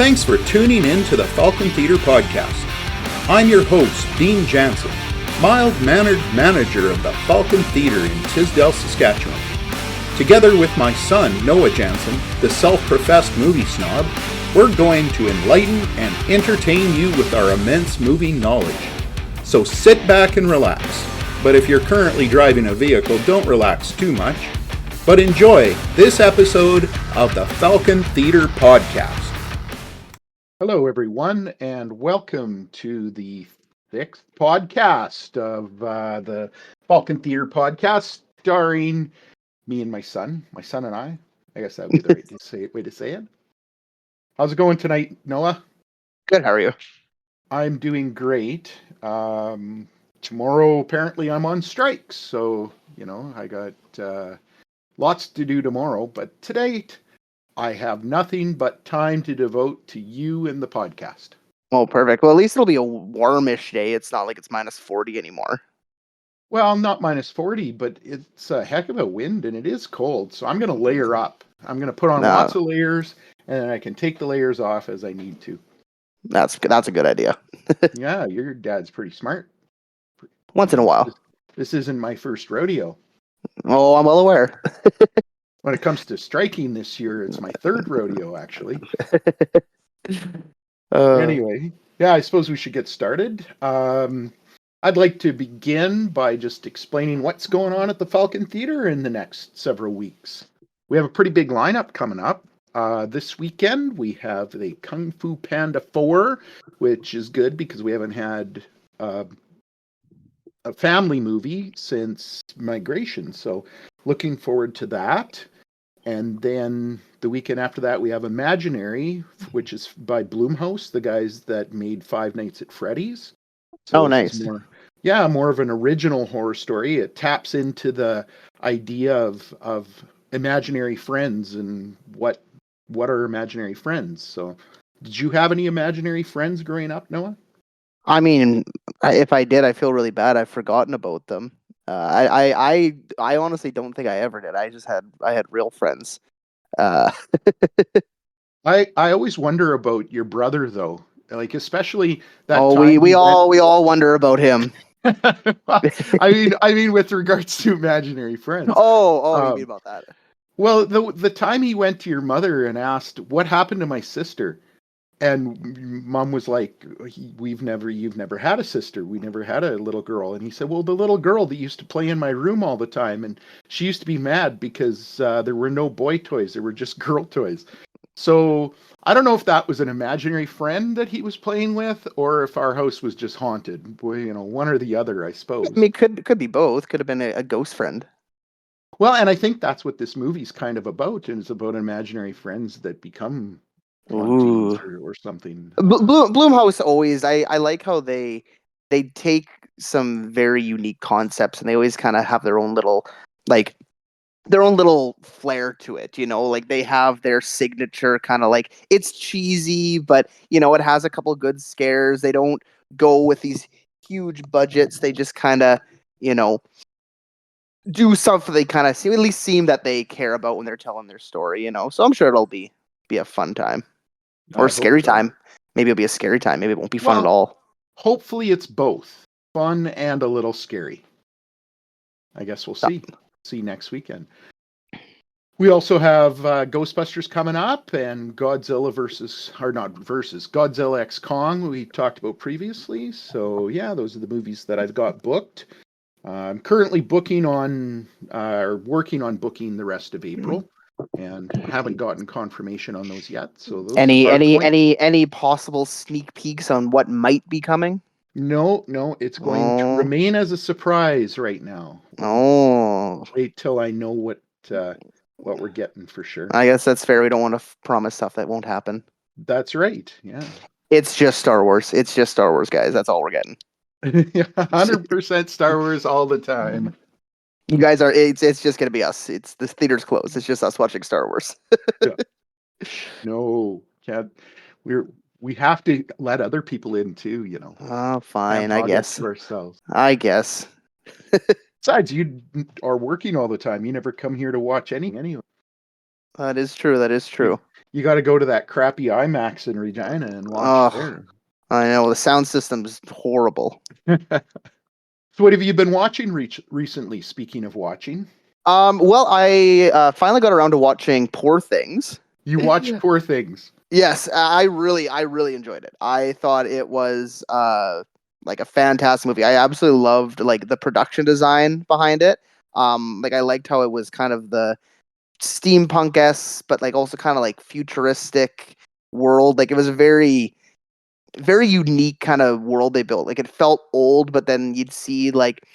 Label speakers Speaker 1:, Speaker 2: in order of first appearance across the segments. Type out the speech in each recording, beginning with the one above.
Speaker 1: Thanks for tuning in to the Falkon Theatre Podcast. I'm your host, Dean Jansen, mild-mannered manager of the Falkon Theatre in Tisdale, Saskatchewan. Together with my son, Noah Jansen, the self-professed movie snob, we're going to enlighten and entertain you with our immense movie knowledge. So sit back and relax. But if you're currently driving a vehicle, don't relax too much. But enjoy this episode of the Falkon Theatre Podcast. Hello, everyone, and welcome to the 6th podcast of the Falkon Theatre Podcast, starring me and my son and I. I guess that would be the right way to say it. How's it going tonight, Noah?
Speaker 2: Good, how are you?
Speaker 1: I'm doing great. Tomorrow, apparently, I'm on strike, so, I got lots to do tomorrow, but today I have nothing but time to devote to you and the podcast.
Speaker 2: Oh, perfect. Well, at least it'll be a warmish day. It's not like it's minus 40 anymore.
Speaker 1: Well, not minus 40, but it's a heck of a wind and it is cold, so I'm going to layer up. I'm going to put on lots of layers, and then I can take the layers off as I need to.
Speaker 2: That's a good idea.
Speaker 1: Yeah, your dad's pretty smart.
Speaker 2: Once in a while.
Speaker 1: This isn't my first rodeo.
Speaker 2: Oh, I'm well aware.
Speaker 1: When it comes to striking this year, it's my third rodeo, actually. Anyway, yeah, I suppose we should get started. I'd like to begin by just explaining what's going on at the Falkon Theatre in the next several weeks. We have a pretty big lineup coming up. This weekend, we have the Kung Fu Panda 4, which is good because we haven't had a family movie since Migration, so looking forward to that. And then the weekend after that, we have Imaginary, which is by Blumhouse, the guys that made Five Nights at Freddy's. So
Speaker 2: nice.
Speaker 1: More of an original horror story. It taps into the idea of imaginary friends and what are imaginary friends. So did you have any imaginary friends growing up, Noah?
Speaker 2: I mean, if I did, I feel really bad. I've forgotten about them. I honestly don't think I ever did. I had real friends.
Speaker 1: I always wonder about your brother though, like especially that.
Speaker 2: Oh, we all wonder about him.
Speaker 1: I mean, with regards to imaginary friends.
Speaker 2: You mean about that?
Speaker 1: Well, the time he went to your mother and asked what happened to my sister. And Mom was like, you've never had a sister. We never had a little girl. And he said, well, the little girl that used to play in my room all the time. And she used to be mad because there were no boy toys. There were just girl toys. So I don't know if that was an imaginary friend that he was playing with or if our house was just haunted. Boy, one or the other, I suppose.
Speaker 2: I mean, could be both. Could have been a ghost friend.
Speaker 1: Well, and I think that's what this movie's kind of about. And it's about imaginary friends that become or something.
Speaker 2: Blumhouse always, I like how they take some very unique concepts and they always kind of have their own little flair to it, like they have their signature kind of like, it's cheesy, but it has a couple good scares. They don't go with these huge budgets. They just kind of do something they kind of at least seem that they care about when they're telling their story, so I'm sure it'll be a fun time. Or a scary time. Maybe it'll be a scary time. Maybe it won't be fun at all.
Speaker 1: Hopefully it's both fun and a little scary. I guess we'll see. See next weekend. We also have Ghostbusters coming up and Godzilla Godzilla X Kong we talked about previously. So yeah, those are the movies that I've got booked. I'm currently working on booking the rest of April. And haven't gotten confirmation on those yet. So those
Speaker 2: any possible sneak peeks on what might be coming?
Speaker 1: No, it's going to remain as a surprise right now.
Speaker 2: Oh,
Speaker 1: wait till I know what we're getting for sure.
Speaker 2: I guess that's fair. We don't want to promise stuff that won't happen.
Speaker 1: That's right. Yeah,
Speaker 2: it's just Star Wars. It's just Star Wars, guys. That's all we're getting.
Speaker 1: 100% Star Wars all the time.
Speaker 2: You guys are. It's just gonna be us. It's the theater's closed. It's just us watching Star Wars.
Speaker 1: No, can't. We have to let other people in too.
Speaker 2: Oh, fine. I guess.
Speaker 1: Ourselves.
Speaker 2: I guess.
Speaker 1: Besides, you are working all the time. You never come here to watch anything anyway.
Speaker 2: That is true.
Speaker 1: You got to go to that crappy IMAX in Regina and watch
Speaker 2: Oh,
Speaker 1: there.
Speaker 2: I know the sound system's horrible.
Speaker 1: So what have you been watching recently? Speaking of watching,
Speaker 2: Well, I finally got around to watching Poor Things.
Speaker 1: you watched Poor Things.
Speaker 2: Yes, I really enjoyed it. I thought it was like a fantastic movie. I absolutely loved like the production design behind it. Like I liked how it was kind of the steampunk-esque, but like also kind of like futuristic world. Like it was a very unique kind of world they built. Like it felt old, but then you'd see like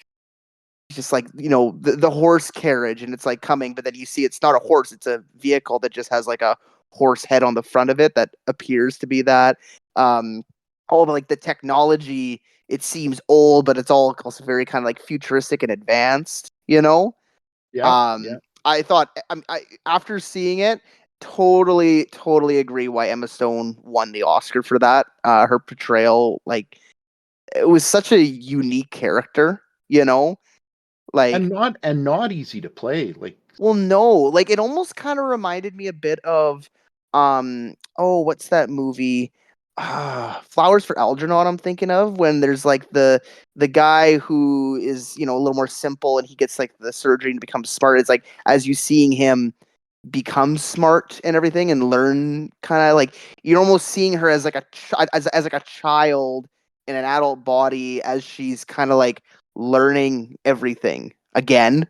Speaker 2: just like the horse carriage and it's like coming, but then you see it's not a horse, it's a vehicle that just has like a horse head on the front of it that appears to be that. All of like the technology, it seems old, but it's all also very kind of like futuristic and advanced,
Speaker 1: Yeah, yeah.
Speaker 2: I thought after seeing it, totally agree why Emma Stone won the Oscar for that. Her portrayal, like it was such a unique character, like
Speaker 1: And not easy to play. Like,
Speaker 2: well, no, like it almost kind of reminded me a bit of oh, what's that movie? Flowers for Algernon, I'm thinking of, when there's like the guy who is, a little more simple and he gets like the surgery and becomes smart. It's like as you seeing him become smart and everything and learn, kind of like you're almost seeing her as like as like a child in an adult body as she's kind of like learning everything again,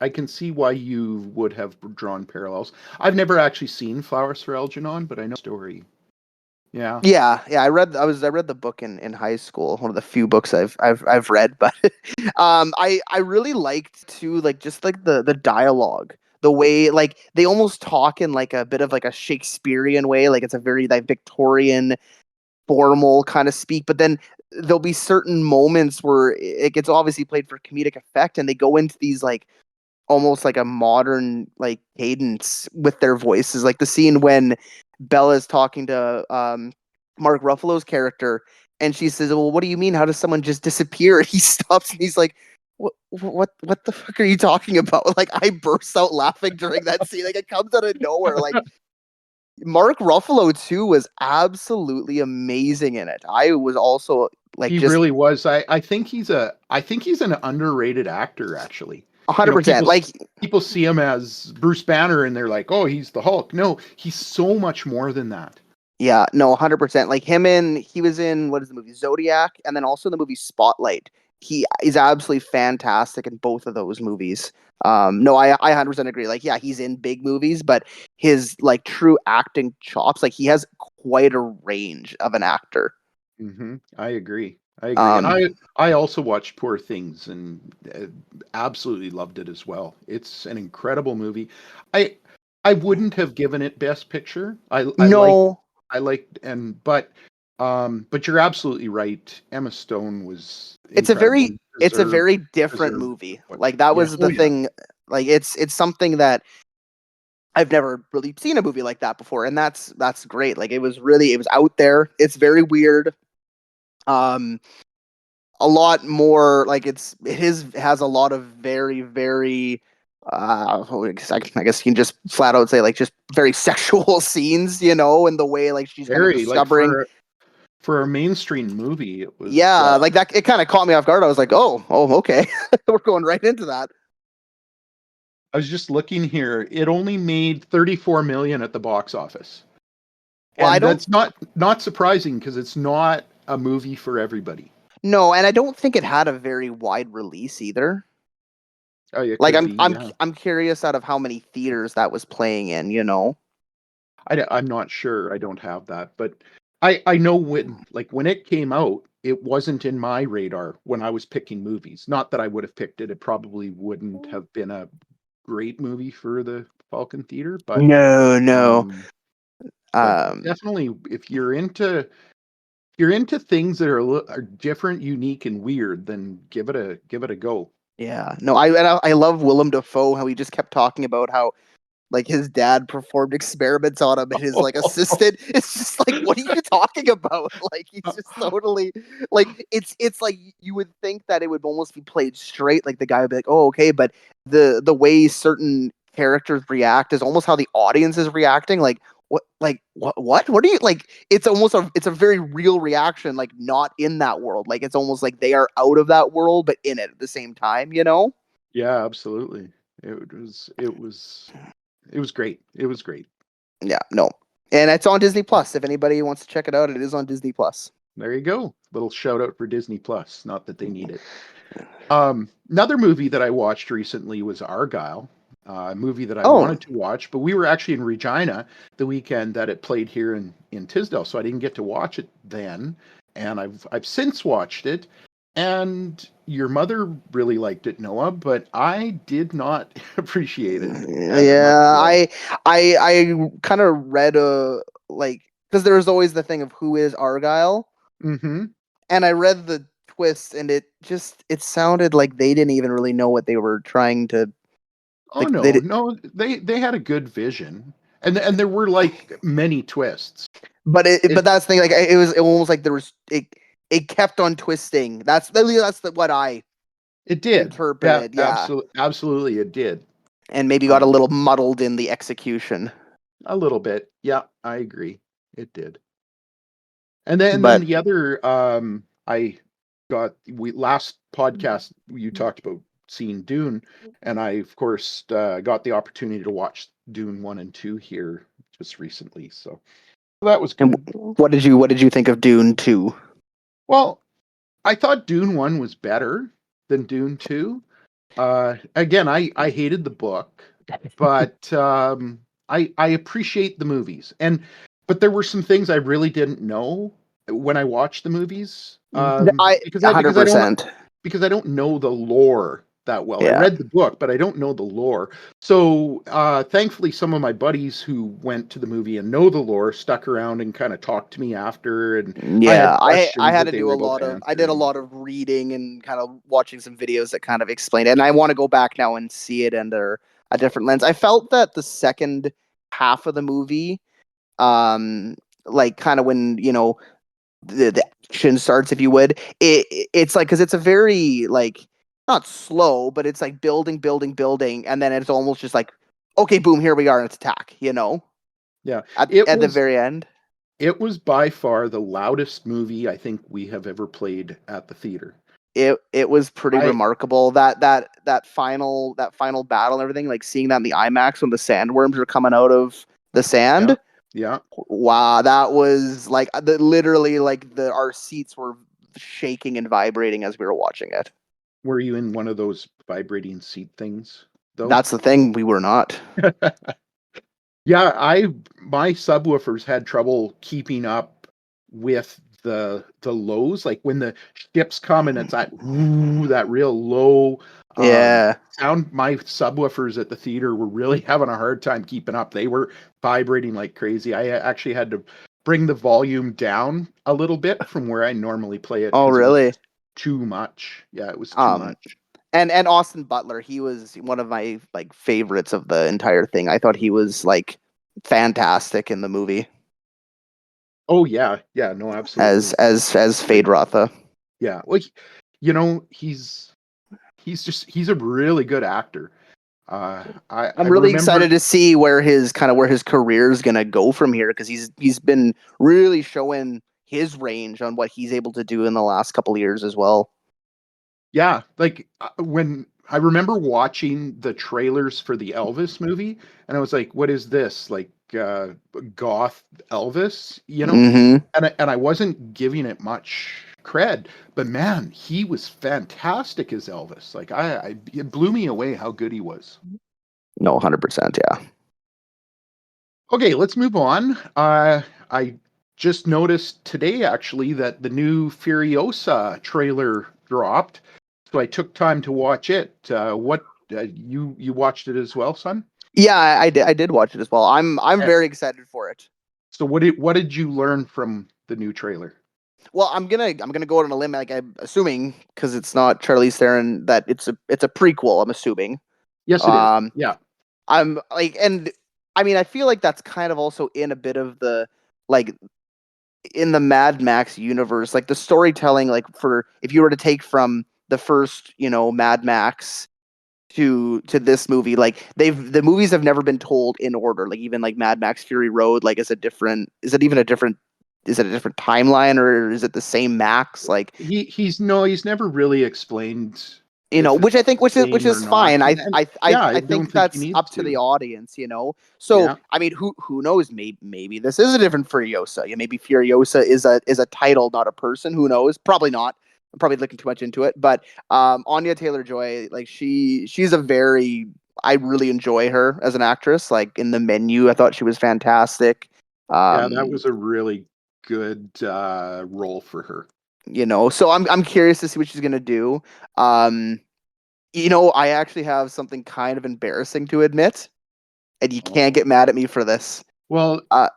Speaker 1: I can see why you would have drawn parallels. I've never actually seen Flowers for Algernon, but I know the story. Yeah.
Speaker 2: Yeah. I read the book in high school. One of the few books I've read, but I really liked too, like just like the dialogue, the way like they almost talk in like a bit of like a Shakespearean way, like it's a very like Victorian formal kind of speak, but then there'll be certain moments where it gets obviously played for comedic effect, and they go into these like almost like a modern like cadence with their voices, like the scene when Bella's talking to Mark Ruffalo's character, and she says, "Well, what do you mean? How does someone just disappear?" And he stops and he's like, "What the fuck are you talking about?" Like I burst out laughing during that scene. Like it comes out of nowhere. Like Mark Ruffalo too was absolutely amazing in it. I was also like
Speaker 1: He
Speaker 2: just
Speaker 1: really was. I think he's an underrated actor, actually. You know,
Speaker 2: 100%.
Speaker 1: people
Speaker 2: Like
Speaker 1: people see him as Bruce Banner and they're like, "Oh, he's the Hulk." No, he's so much more than that.
Speaker 2: yeah, no, 100%. Like he was in what is the movie Zodiac, and then also in the movie Spotlight. He is absolutely fantastic in both of those movies. No, I 100% agree. Like, yeah, he's in big movies, but his like true acting chops, like he has quite a range of an actor.
Speaker 1: I agree. I agree. And
Speaker 2: Um,
Speaker 1: I also watched Poor Things and absolutely loved it as well. It's an incredible movie. I I wouldn't have given it Best Picture.
Speaker 2: no,
Speaker 1: I liked and but you're absolutely right. Emma Stone was
Speaker 2: it's a
Speaker 1: incredible
Speaker 2: very
Speaker 1: and
Speaker 2: it's a very different
Speaker 1: deserved
Speaker 2: movie.
Speaker 1: what.
Speaker 2: Like that
Speaker 1: Yeah.
Speaker 2: was
Speaker 1: Oh
Speaker 2: the
Speaker 1: yeah.
Speaker 2: thing. Like it's something that I've never really seen a movie like that before, and that's great. Like it was out there. It's very weird. Um, a lot more like has a lot of very I guess you can just flat out say like just very sexual scenes, and the way like she's kind of
Speaker 1: Very like
Speaker 2: discovering.
Speaker 1: for a mainstream movie, it was
Speaker 2: Yeah, like that. It kind of caught me off guard. I was like, oh, okay, we're going right into that.
Speaker 1: I was just looking here. It only made 34 million at the box office.
Speaker 2: Well, I
Speaker 1: And
Speaker 2: don't
Speaker 1: that's not surprising because it's not a movie for everybody.
Speaker 2: know, and I don't think it had a very wide release either.
Speaker 1: Oh, it
Speaker 2: Like
Speaker 1: could be, yeah.
Speaker 2: I'm curious out of how many theaters that was playing in.
Speaker 1: I'm not sure. I don't have that, but I know when it came out, it wasn't in my radar when I was picking movies. Not that I would have picked it. It probably wouldn't have been a great movie for the Falcon Theater,
Speaker 2: No, no.
Speaker 1: um, but
Speaker 2: Um,
Speaker 1: definitely if you're into things that are different, unique, and weird, then give it a go.
Speaker 2: yeah. No, I love Willem Dafoe, how he just kept talking about how like his dad performed experiments on him and his like assistant. It's just like, what are you talking about? Like he's just totally like it's like you would think that it would almost be played straight, like the guy would be like, oh, okay, but the way certain characters react is almost how the audience is reacting. Like what do you like? It's a very real reaction, like not in that world. Like it's almost like they are out of that world, but in it at the same time.
Speaker 1: Yeah, absolutely. It was great. It was great.
Speaker 2: Yeah, no, and it's on Disney Plus. If anybody wants to check it out, it is on Disney Plus.
Speaker 1: There you go. Little shout out for Disney Plus. Not that they need it. Another movie that I watched recently was Argyle, a movie that I wanted to watch, but we were actually in Regina the weekend that it played here in Tisdale, so I didn't get to watch it then. And I've since watched it, and your mother really liked it, Noah, but I did not appreciate it.
Speaker 2: Yeah, I kind of read like, because there's always the thing of who is Argyle,
Speaker 1: Mm-hmm.
Speaker 2: and I read the twist, and it sounded like they didn't even really know what they were trying to.
Speaker 1: Oh
Speaker 2: Like,
Speaker 1: no, they had a good vision, and there were like many twists.
Speaker 2: But that's the thing. Like it was almost like there was it kept on twisting. That's what I
Speaker 1: It did.
Speaker 2: interpreted. Yeah,
Speaker 1: Absolutely, it did.
Speaker 2: and maybe got a little muddled in the execution.
Speaker 1: A little bit. Yeah, I agree. It did. And then the other last podcast you talked about seeing Dune, and I of course got the opportunity to watch Dune 1 and 2 here just recently. So that was good.
Speaker 2: And what did you think of Dune 2?
Speaker 1: Well, I thought Dune 1 was better than Dune 2. Again, I hated the book, but I appreciate the movies. But there were some things I really didn't know when I watched the movies.
Speaker 2: Because 100%.
Speaker 1: Because I don't know the lore that well.
Speaker 2: Yeah.
Speaker 1: I read the book, but I don't know the lore. So thankfully, some of my buddies who went to the movie and know the lore stuck around and kind of talked to me after. And
Speaker 2: yeah, I had to do a lot of. I did a lot of reading and kind of watching some videos that kind of explained it. And I want to go back now and see it under a different lens. I felt that the second half of the movie, like kind of when the action starts, if you would, it's like, because it's a very like, not slow, but it's like building, and then it's almost just like, okay, boom, here we are, and it's attack.
Speaker 1: Yeah,
Speaker 2: at the very end.
Speaker 1: It was by far the loudest movie I think we have ever played at the theater.
Speaker 2: It was pretty remarkable, that final battle and everything, like seeing that in the IMAX when the sandworms are coming out of the sand.
Speaker 1: Yeah.
Speaker 2: Wow, that was like literally like our seats were shaking and vibrating as we were watching it.
Speaker 1: Were you in one of those vibrating seat things, though?
Speaker 2: That's the thing, we were not.
Speaker 1: Yeah, my subwoofers had trouble keeping up with the lows. Like when the ships come and it's that real low sound. My subwoofers at the theater were really having a hard time keeping up. They were vibrating like crazy. I actually had to bring the volume down a little bit from where I normally play it.
Speaker 2: Oh, really?
Speaker 1: Too much. Yeah, it was too much.
Speaker 2: And Austin Butler, he was one of my like favorites of the entire thing. I thought he was like fantastic in the movie.
Speaker 1: Oh yeah, no, absolutely.
Speaker 2: As Feyd-Rautha.
Speaker 1: Yeah, well, he's a really good actor. I'm
Speaker 2: really excited to see where his career is gonna go from here, because he's been really showing his range on what he's able to do in the last couple of years as well.
Speaker 1: Yeah, like when I remember watching the trailers for the Elvis movie, and I was like, "What is this? Like goth Elvis?"
Speaker 2: Mm-hmm.
Speaker 1: And I wasn't giving it much cred, but man, he was fantastic as Elvis. Like it blew me away how good he was.
Speaker 2: No, 100%, yeah.
Speaker 1: Okay, let's move on. I just noticed today actually that the new Furiosa trailer dropped, so I took time to watch it. What you watched it as well, son?
Speaker 2: Yeah, I did watch it as well. I'm very excited for it.
Speaker 1: So what did you learn from the new trailer?
Speaker 2: Well, I'm gonna go out on a limb, like I'm assuming, because it's not Charlize Theron, that it's a prequel. I'm assuming.
Speaker 1: Yes, it is. Yeah.
Speaker 2: I'm like, and I mean, I feel like that's kind of also in a bit of the like in the Mad Max universe, like the storytelling, like for if you were to take from the first, Mad Max, to this movie. Like the movies have never been told in order. Like even like Mad Max Fury Road, like is it a different timeline, or is it the same Max? Like
Speaker 1: he's never really explained if
Speaker 2: which
Speaker 1: it's
Speaker 2: I think
Speaker 1: the
Speaker 2: which
Speaker 1: same or
Speaker 2: is fine.
Speaker 1: not. And yeah, I
Speaker 2: I
Speaker 1: don't
Speaker 2: think
Speaker 1: think he
Speaker 2: that's
Speaker 1: needs
Speaker 2: up to the
Speaker 1: to.
Speaker 2: audience, So
Speaker 1: Yeah.
Speaker 2: I mean, who knows? Maybe this is a different Furiosa. Yeah, maybe Furiosa is a title, not a person. Who knows? Probably not. I'm probably looking too much into it. But Anya Taylor-Joy, like she's a very I really enjoy her as an actress. Like in The Menu, I thought she was fantastic.
Speaker 1: Yeah, that
Speaker 2: Um,
Speaker 1: was a really good role for her.
Speaker 2: so I'm curious to see what she's gonna do. Um, I actually have something kind of embarrassing to admit, and you can't
Speaker 1: Oh.
Speaker 2: get mad at me for this.
Speaker 1: Well,
Speaker 2: Uh,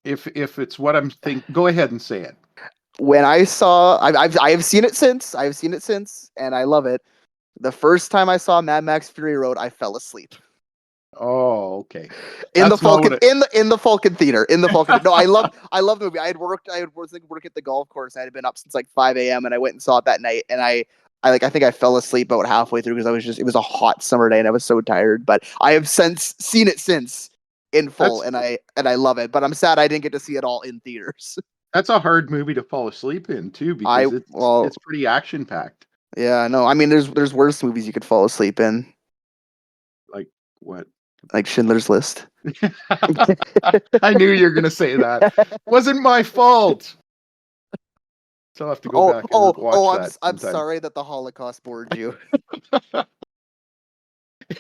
Speaker 1: if it's what I'm thinking, go ahead and say it.
Speaker 2: when I saw, I've seen it since. I've seen it since, and I love it. The first time I saw Mad Max Fury Road, I fell asleep
Speaker 1: Oh, okay.
Speaker 2: in the
Speaker 1: That's not what
Speaker 2: Falcon
Speaker 1: it.
Speaker 2: in the Falcon Theater. In the Falcon. No, I love the movie. I was like work at the golf course. I had been up since like 5 a.m. and I went and saw it that night, and I think I fell asleep about halfway through because it was a hot summer day and I was so tired. But I have since seen it since in full,
Speaker 1: That's
Speaker 2: and I love it. But I'm sad I didn't get to see it all in theaters.
Speaker 1: that's a hard movie to fall asleep in too,
Speaker 2: I
Speaker 1: because it's
Speaker 2: well
Speaker 1: it's pretty action packed.
Speaker 2: yeah, no, I mean there's worse movies you could fall asleep in,
Speaker 1: Like what?
Speaker 2: like Schindler's List.
Speaker 1: I knew you were gonna say that. Wasn't my fault. So I'll have to go back and watch that
Speaker 2: I'm
Speaker 1: sometime.
Speaker 2: sorry that the Holocaust bored you.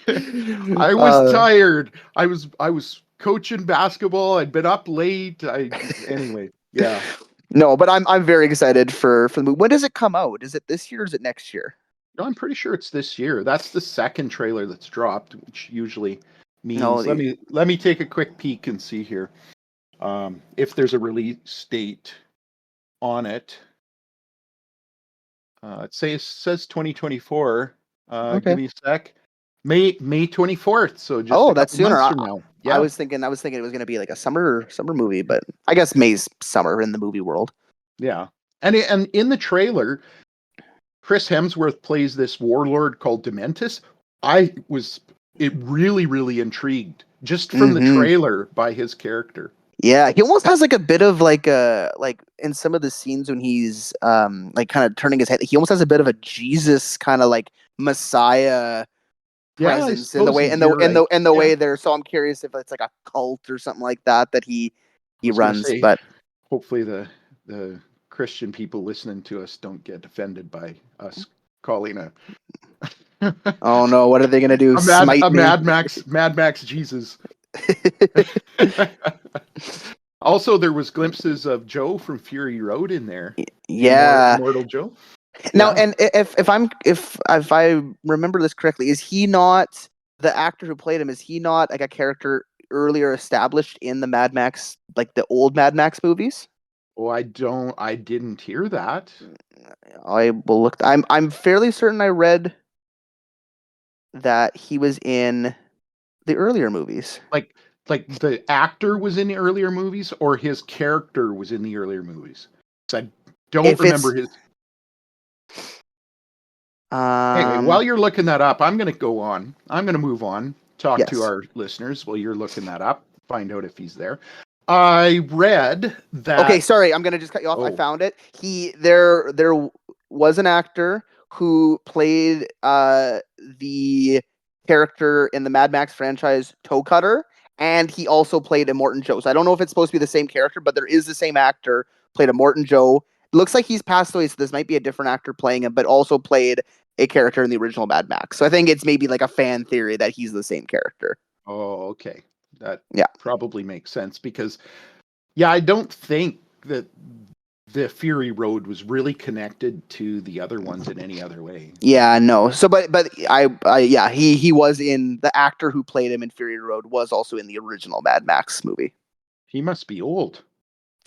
Speaker 1: I was
Speaker 2: uh,
Speaker 1: tired. I was coaching basketball. I'd been up late. Anyway, yeah.
Speaker 2: no, but I'm very excited for the movie. When does it come out? Is it this year or is it next year?
Speaker 1: No, I'm pretty sure it's this year. That's the second trailer that's dropped, which usually
Speaker 2: No,
Speaker 1: means let me take a quick peek and see here. If there's a release date on it. It says 2024. Give
Speaker 2: okay.
Speaker 1: me a sec. May 24th, so just
Speaker 2: Oh,
Speaker 1: a
Speaker 2: that's
Speaker 1: couple
Speaker 2: sooner.
Speaker 1: months from now.
Speaker 2: I
Speaker 1: Yeah,
Speaker 2: was thinking it was gonna be like a summer movie, but I guess May's summer in the movie world.
Speaker 1: yeah. And in the trailer, Chris Hemsworth plays this warlord called Dementus. It really, really intrigued just from the
Speaker 2: Mm-hmm.
Speaker 1: trailer by his character.
Speaker 2: Yeah, he almost has like a bit of like a like in some of the scenes when he's like kind of turning his head. He almost has a bit of a Jesus kind of like Messiah
Speaker 1: Yeah, I
Speaker 2: presence in the
Speaker 1: suppose
Speaker 2: way
Speaker 1: you're right.
Speaker 2: in the
Speaker 1: Yeah,
Speaker 2: way there. So I'm curious if it's like a cult or something like that that
Speaker 1: I
Speaker 2: he
Speaker 1: was gonna
Speaker 2: runs.
Speaker 1: say,
Speaker 2: But
Speaker 1: hopefully the Christian people listening to us don't get offended by us calling a
Speaker 2: oh no, what are they gonna do? Smite
Speaker 1: a
Speaker 2: me?
Speaker 1: Mad Max Jesus. Also, there was glimpses of Joe from Fury Road in there.
Speaker 2: Yeah.
Speaker 1: Immortal Joe.
Speaker 2: Now,
Speaker 1: Yeah.
Speaker 2: and if I remember this correctly, is he not the actor who played him? Is he not like a character earlier established in the Mad Max, like the old Mad Max movies?
Speaker 1: Oh, I didn't hear that.
Speaker 2: I will look. I'm fairly certain I read that he was in the earlier movies.
Speaker 1: Like the actor was in the earlier movies, or his character was in the earlier movies. 'Cause I don't
Speaker 2: If it's
Speaker 1: remember his. Anyway, while you're looking that up, I'm going to go on. I'm going to move on. Talk to
Speaker 2: yes.
Speaker 1: our listeners while you're looking that up. Find out if he's there. I read
Speaker 2: Okay,
Speaker 1: that.
Speaker 2: sorry, I'm gonna just cut you off. I
Speaker 1: Oh,
Speaker 2: found it. There was an actor who played the character in the Mad Max franchise Toe Cutter, and he also played Immortan Joe. So I don't know if it's supposed to be the same character, but there is the same actor played Immortan Joe. It looks like he's passed away, so this might be a different actor playing him, but also played a character in the original Mad Max. So I think it's maybe like a fan theory that he's the same character.
Speaker 1: oh, okay. That
Speaker 2: Yeah.
Speaker 1: probably makes sense because, yeah, I don't think that the Fury Road was really connected to the other ones in any other way.
Speaker 2: Yeah, no. So, but yeah, he was in the actor who played him in Fury Road was also in the original Mad Max movie.
Speaker 1: He must be old.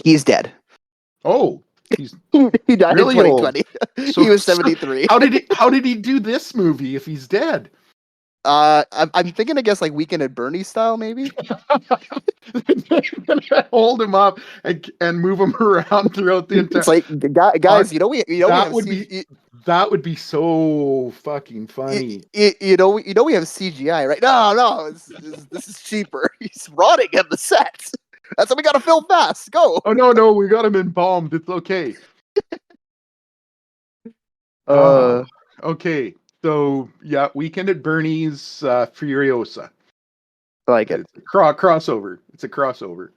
Speaker 2: He's dead.
Speaker 1: Oh, he's
Speaker 2: He died in
Speaker 1: really old.
Speaker 2: 2020.
Speaker 1: So,
Speaker 2: He was 73.
Speaker 1: how did he do this movie if he's dead?
Speaker 2: I'm thinking, I guess, like Weekend at Bernie style, maybe.
Speaker 1: Hold him up and move him around throughout the entire.
Speaker 2: It's like, guys, we
Speaker 1: That
Speaker 2: have
Speaker 1: would be that would be so fucking funny.
Speaker 2: we have CGI, right? No, this is cheaper. He's rotting at the set. That's why we gotta film fast. Go.
Speaker 1: Oh no, we got him embalmed. It's okay.
Speaker 2: Uh,
Speaker 1: Okay. So yeah, Weekend at Bernie's Furiosa.
Speaker 2: I like it.
Speaker 1: It's a crossover. It's a crossover.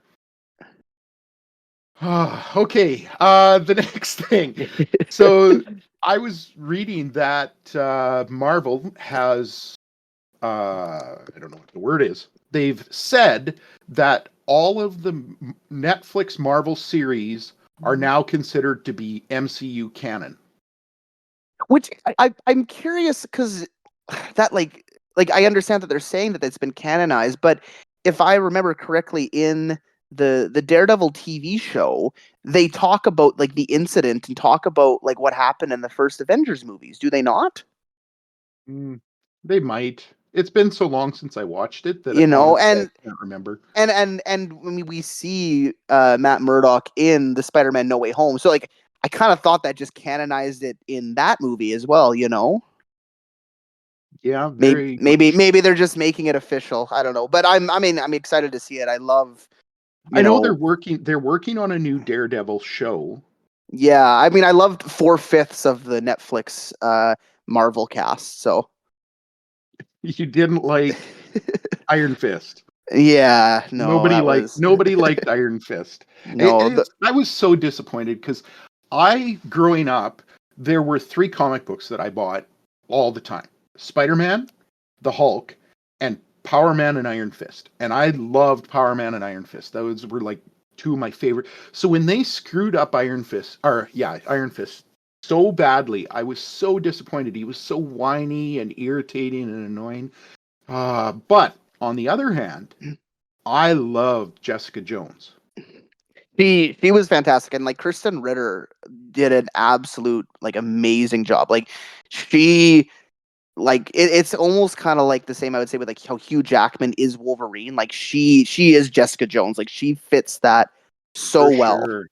Speaker 1: Okay. The next thing. So I was reading that Marvel has I don't know what the word is. They've said that all of the Netflix Marvel series are now considered to be MCU canon.
Speaker 2: Which I'm curious, because that like I understand that they're saying that it's been canonized, but if I remember correctly, in the Daredevil TV show, they talk about like the incident and talk about like what happened in the first Avengers movies. Do they not?
Speaker 1: They might. It's been so long since I watched it that honestly,
Speaker 2: And
Speaker 1: I can't remember.
Speaker 2: and when we see Matt Murdock in the Spider-Man No Way Home, so like I kind of thought that just canonized it in that movie as well,
Speaker 1: Yeah,
Speaker 2: Maybe they're just making it official. I don't know, but I'm excited to see it. I love.
Speaker 1: I know they're working on a new Daredevil show.
Speaker 2: Yeah, I mean, I loved 4/5 of the Netflix Marvel cast. So
Speaker 1: You didn't like Iron Fist.
Speaker 2: Yeah, no,
Speaker 1: nobody liked Iron Fist.
Speaker 2: No,
Speaker 1: I was so disappointed because growing up, there were 3 comic books that I bought all the time: Spider-Man, the Hulk, and Power Man and Iron Fist. And I loved Power Man and Iron Fist. Those were like 2 of my favorite. So when they screwed up Iron Fist so badly, I was so disappointed. He was so whiny and irritating and annoying. But on the other hand, I loved Jessica Jones.
Speaker 2: She was fantastic, and like Kristen Ritter did an absolute like amazing job. Like she like it's almost kind of like the same, I would say, with like how Hugh Jackman is Wolverine. Like she is Jessica Jones. Like she fits that so well.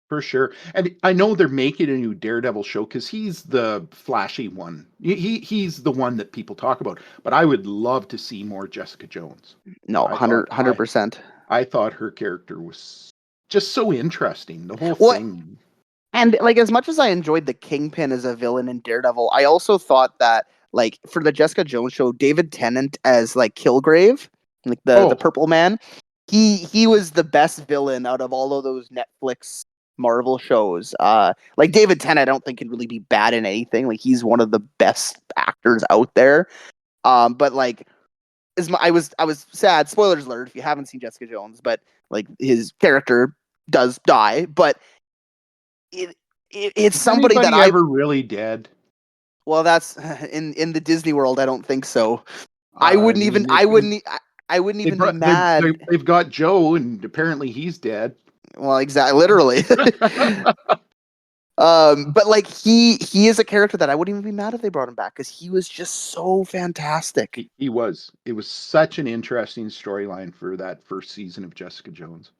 Speaker 1: For sure. And I know they're making a new Daredevil show because he's the flashy one. He's the one that people talk about. But I would love to see more Jessica Jones.
Speaker 2: No, 100%.
Speaker 1: I thought her character was just so interesting. The whole thing.
Speaker 2: And like, as much as I enjoyed the Kingpin as a villain in Daredevil, I also thought that like for the Jessica Jones show, David Tennant as like Kilgrave, like the Purple Man, he was the best villain out of all of those Netflix Marvel shows. Like David Tennant, I don't think can really be bad in anything. Like he's one of the best actors out there. But like, I was sad. Spoilers alert if you haven't seen Jessica Jones, but like his character does die. But it's somebody that I
Speaker 1: ever really dead.
Speaker 2: Well, that's in the Disney world. I don't think so. I wouldn't even be mad.
Speaker 1: They've got Joe, and apparently he's dead.
Speaker 2: Well, exactly, literally. But like he is a character that I wouldn't even be mad if they brought him back because he was just so fantastic.
Speaker 1: He was. It was such an interesting storyline for that first season of Jessica Jones.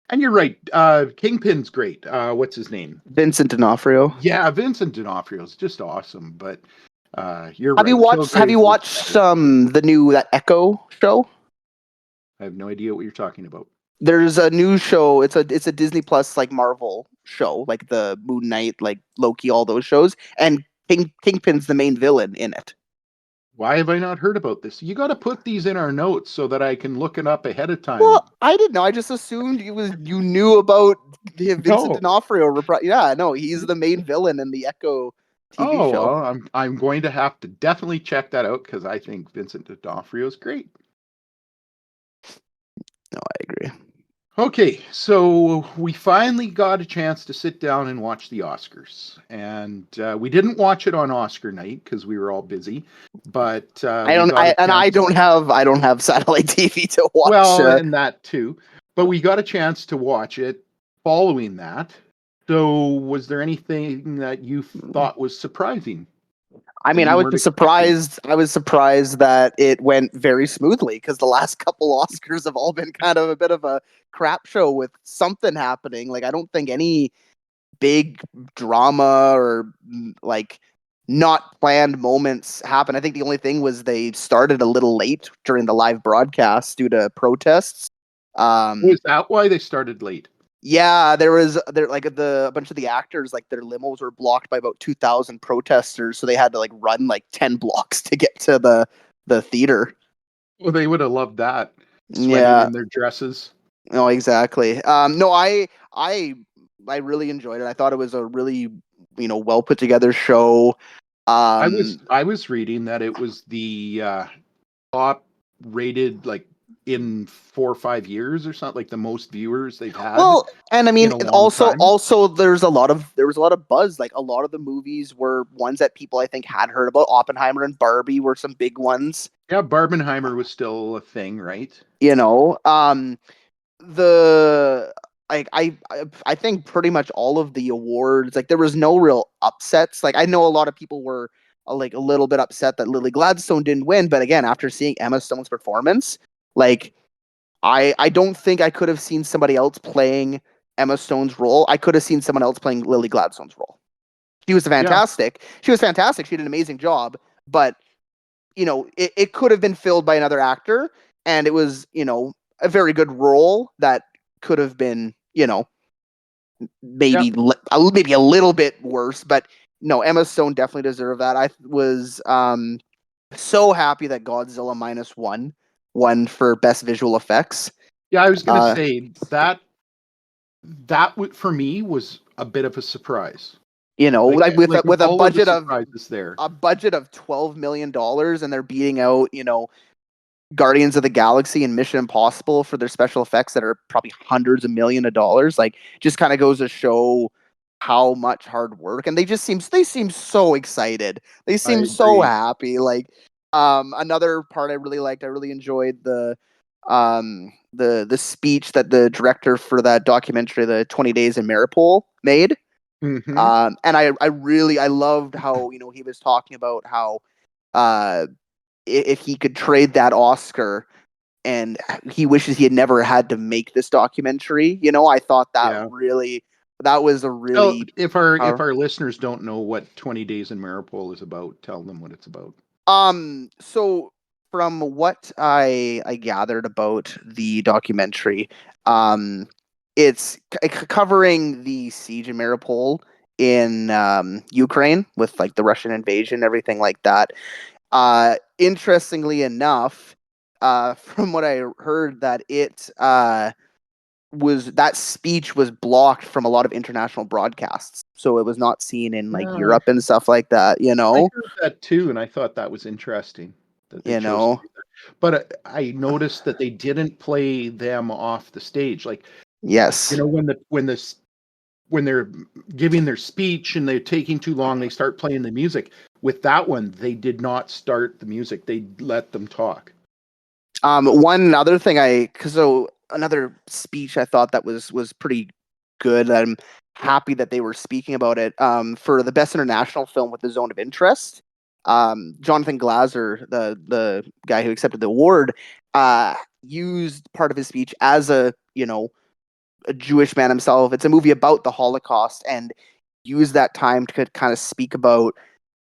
Speaker 1: And you're right. Kingpin's great. What's his name?
Speaker 2: Vincent D'Onofrio.
Speaker 1: Yeah, Vincent D'Onofrio is just awesome. But you're
Speaker 2: right. Have you watched the new Echo show?
Speaker 1: I have no idea what you're talking about.
Speaker 2: There's a new show. It's a Disney Plus like Marvel show, like the Moon Knight, like Loki, all those shows, and Kingpin's the main villain in it.
Speaker 1: Why have I not heard about this? You got to put these in our notes so that I can look it up ahead of time.
Speaker 2: Well, I didn't know. I just assumed you knew about the Vincent D'Onofrio. Yeah, no, he's the main villain in the Echo TV show.
Speaker 1: Well, I'm going to have to definitely check that out because I think Vincent D'Onofrio is great.
Speaker 2: No, I agree.
Speaker 1: Okay, so we finally got a chance to sit down and watch the Oscars, and we didn't watch it on Oscar night because we were all busy. But I don't
Speaker 2: have satellite TV to watch.
Speaker 1: Well, and that too. But we got a chance to watch it following that. So, was there anything that you thought was surprising?
Speaker 2: I mean,
Speaker 1: you weren't expecting?
Speaker 2: I was surprised that it went very smoothly because the last couple Oscars have all been kind of a bit of a crap show with something happening. Like, I don't think any big drama or like not planned moments happen. I think the only thing was they started a little late during the live broadcast due to protests.
Speaker 1: Was that why they started late?
Speaker 2: Yeah, there like a bunch of the actors, like their limos were blocked by about 2,000 protesters, so they had to like run like 10 blocks to get to the theater.
Speaker 1: Well, they would have loved that, sweating
Speaker 2: Yeah,
Speaker 1: in their dresses.
Speaker 2: no, exactly. No, I really enjoyed it. I thought it was a really well put together show.
Speaker 1: I was reading that it was the top rated, like, in 4 or 5 years or something, like the most viewers they've had
Speaker 2: Well, and I
Speaker 1: in
Speaker 2: mean,
Speaker 1: a long
Speaker 2: also
Speaker 1: time.
Speaker 2: also there was a lot of buzz. Like a lot of the movies were ones that people I think had heard about. Oppenheimer and Barbie were some big ones.
Speaker 1: Yeah, Barbenheimer was still a thing, right?
Speaker 2: You know, the like I think pretty much all of the awards, like there was no real upsets. Like I know a lot of people were like a little bit upset that Lily Gladstone didn't win, but again, after seeing Emma Stone's performance, like I don't think I could have seen somebody else playing Emma Stone's role. I could have seen someone else playing Lily Gladstone's role. She was
Speaker 1: Yeah,
Speaker 2: fantastic. She was fantastic. She did an amazing job, but it could have been filled by another actor, and it was, a very good role that could have been,
Speaker 1: yeah.
Speaker 2: maybe a little bit worse, but no, Emma Stone definitely deserved that. I was so happy that Godzilla minus one won for best visual effects.
Speaker 1: Yeah, I was gonna
Speaker 2: Uh,
Speaker 1: say for me was a bit of a surprise.
Speaker 2: like with
Speaker 1: Like
Speaker 2: with a
Speaker 1: all of the
Speaker 2: budget of
Speaker 1: surprises there.
Speaker 2: $12 million, and they're beating out, Guardians of the Galaxy and Mission Impossible for their special effects that are probably hundreds of millions of dollars. Like, just kind of goes to show how much hard work, and they seem so excited. They
Speaker 1: I
Speaker 2: seem so
Speaker 1: agree.
Speaker 2: happy. Like, another part I really liked. I really enjoyed the speech that the director for that documentary, the 20 Days in Maripol, made.
Speaker 1: Hmm.
Speaker 2: And I loved how he was talking about how uh if he could trade that Oscar, and he wishes he had never had to make this documentary. I thought
Speaker 1: Yeah.
Speaker 2: that was a
Speaker 1: Well,
Speaker 2: really
Speaker 1: if
Speaker 2: uh,
Speaker 1: our listeners don't know what 20 Days in Maripol is about, tell them what it's about.
Speaker 2: so from what I gathered about the documentary, um it's covering the siege in Mariupol in Ukraine, with like the Russian invasion, everything like that. Interestingly enough, from what I heard, that speech was blocked from a lot of international broadcasts, so it was not seen in like
Speaker 1: Yeah,
Speaker 2: Europe and stuff like that.
Speaker 1: I heard that too, and I thought that was interesting that they
Speaker 2: You
Speaker 1: chose to
Speaker 2: know.
Speaker 1: do that. But I noticed that they didn't play them off the stage. Like,
Speaker 2: Yes.
Speaker 1: when they're giving their speech and they're taking too long, they start playing the music. With that one, they did not start the music. They let them talk.
Speaker 2: One other thing another speech I thought that was pretty good. I'm happy that they were speaking about it. For the best international film with the Zone of Interest, Jonathan Glazer, the guy who accepted the award, used part of his speech as a Jewish man himself. It's a movie about the Holocaust, and used that time to kind of speak about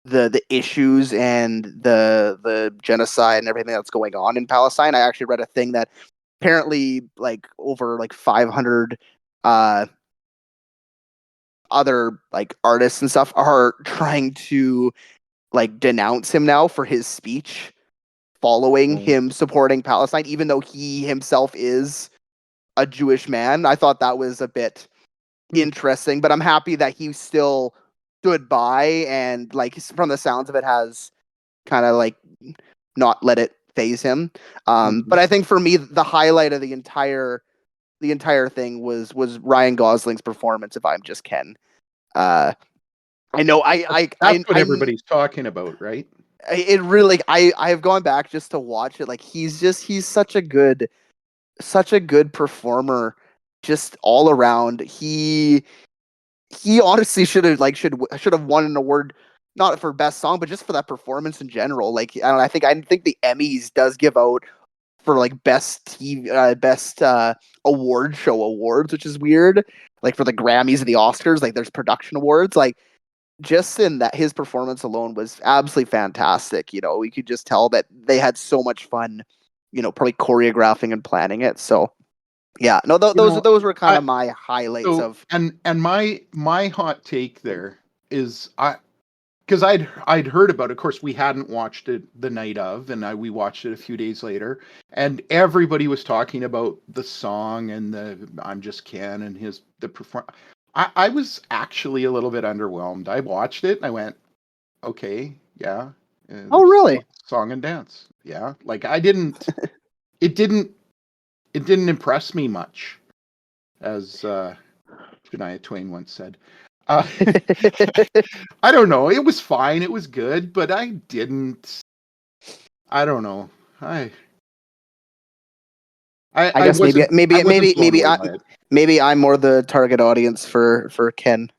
Speaker 2: the issues and the genocide and everything that's going on in Palestine. I actually read a thing that apparently like over like 500 uh other like artists and stuff are trying to like denounce him now for his speech following
Speaker 1: Oh.
Speaker 2: him supporting Palestine, even though he himself is a Jewish man. I thought that was a bit
Speaker 1: Hmm.
Speaker 2: interesting, but I'm happy that he still stood by, and like from the sounds of it has kind of like not let it phase him.
Speaker 1: Mhm.
Speaker 2: But I think for me the highlight of the entire thing was Ryan Gosling's performance. If I'm just Ken, uh, I know
Speaker 1: That's what everybody's talking about, right?
Speaker 2: it really I have gone back just to watch it. Like he's such a good performer, just all around. He honestly should have won an award not for best song, but just for that performance in general. Like, I don't know, I think the Emmys does give out for like best TV, best award show awards, which is weird. Like for the Grammys and the Oscars, like there's production awards. Like just in that, his performance alone was absolutely fantastic. You know, we could just tell that they had so much fun, you know, probably choreographing and planning it. So yeah, no, those were kind of my highlights of.
Speaker 1: And my hot take there is because I'd heard about it. Of course, we hadn't watched it the night of, and we watched it a few days later, and everybody was talking about the song and the "I'm Just Ken" and the perform. I was actually a little bit underwhelmed. I watched it and I went, okay, yeah.
Speaker 2: Oh, really?
Speaker 1: Song and dance, yeah. Like it didn't impress me much, as Shania Twain once said. I don't know. It was fine. It was good, but I don't know. I
Speaker 2: guess maybe I'm more the target audience for Ken.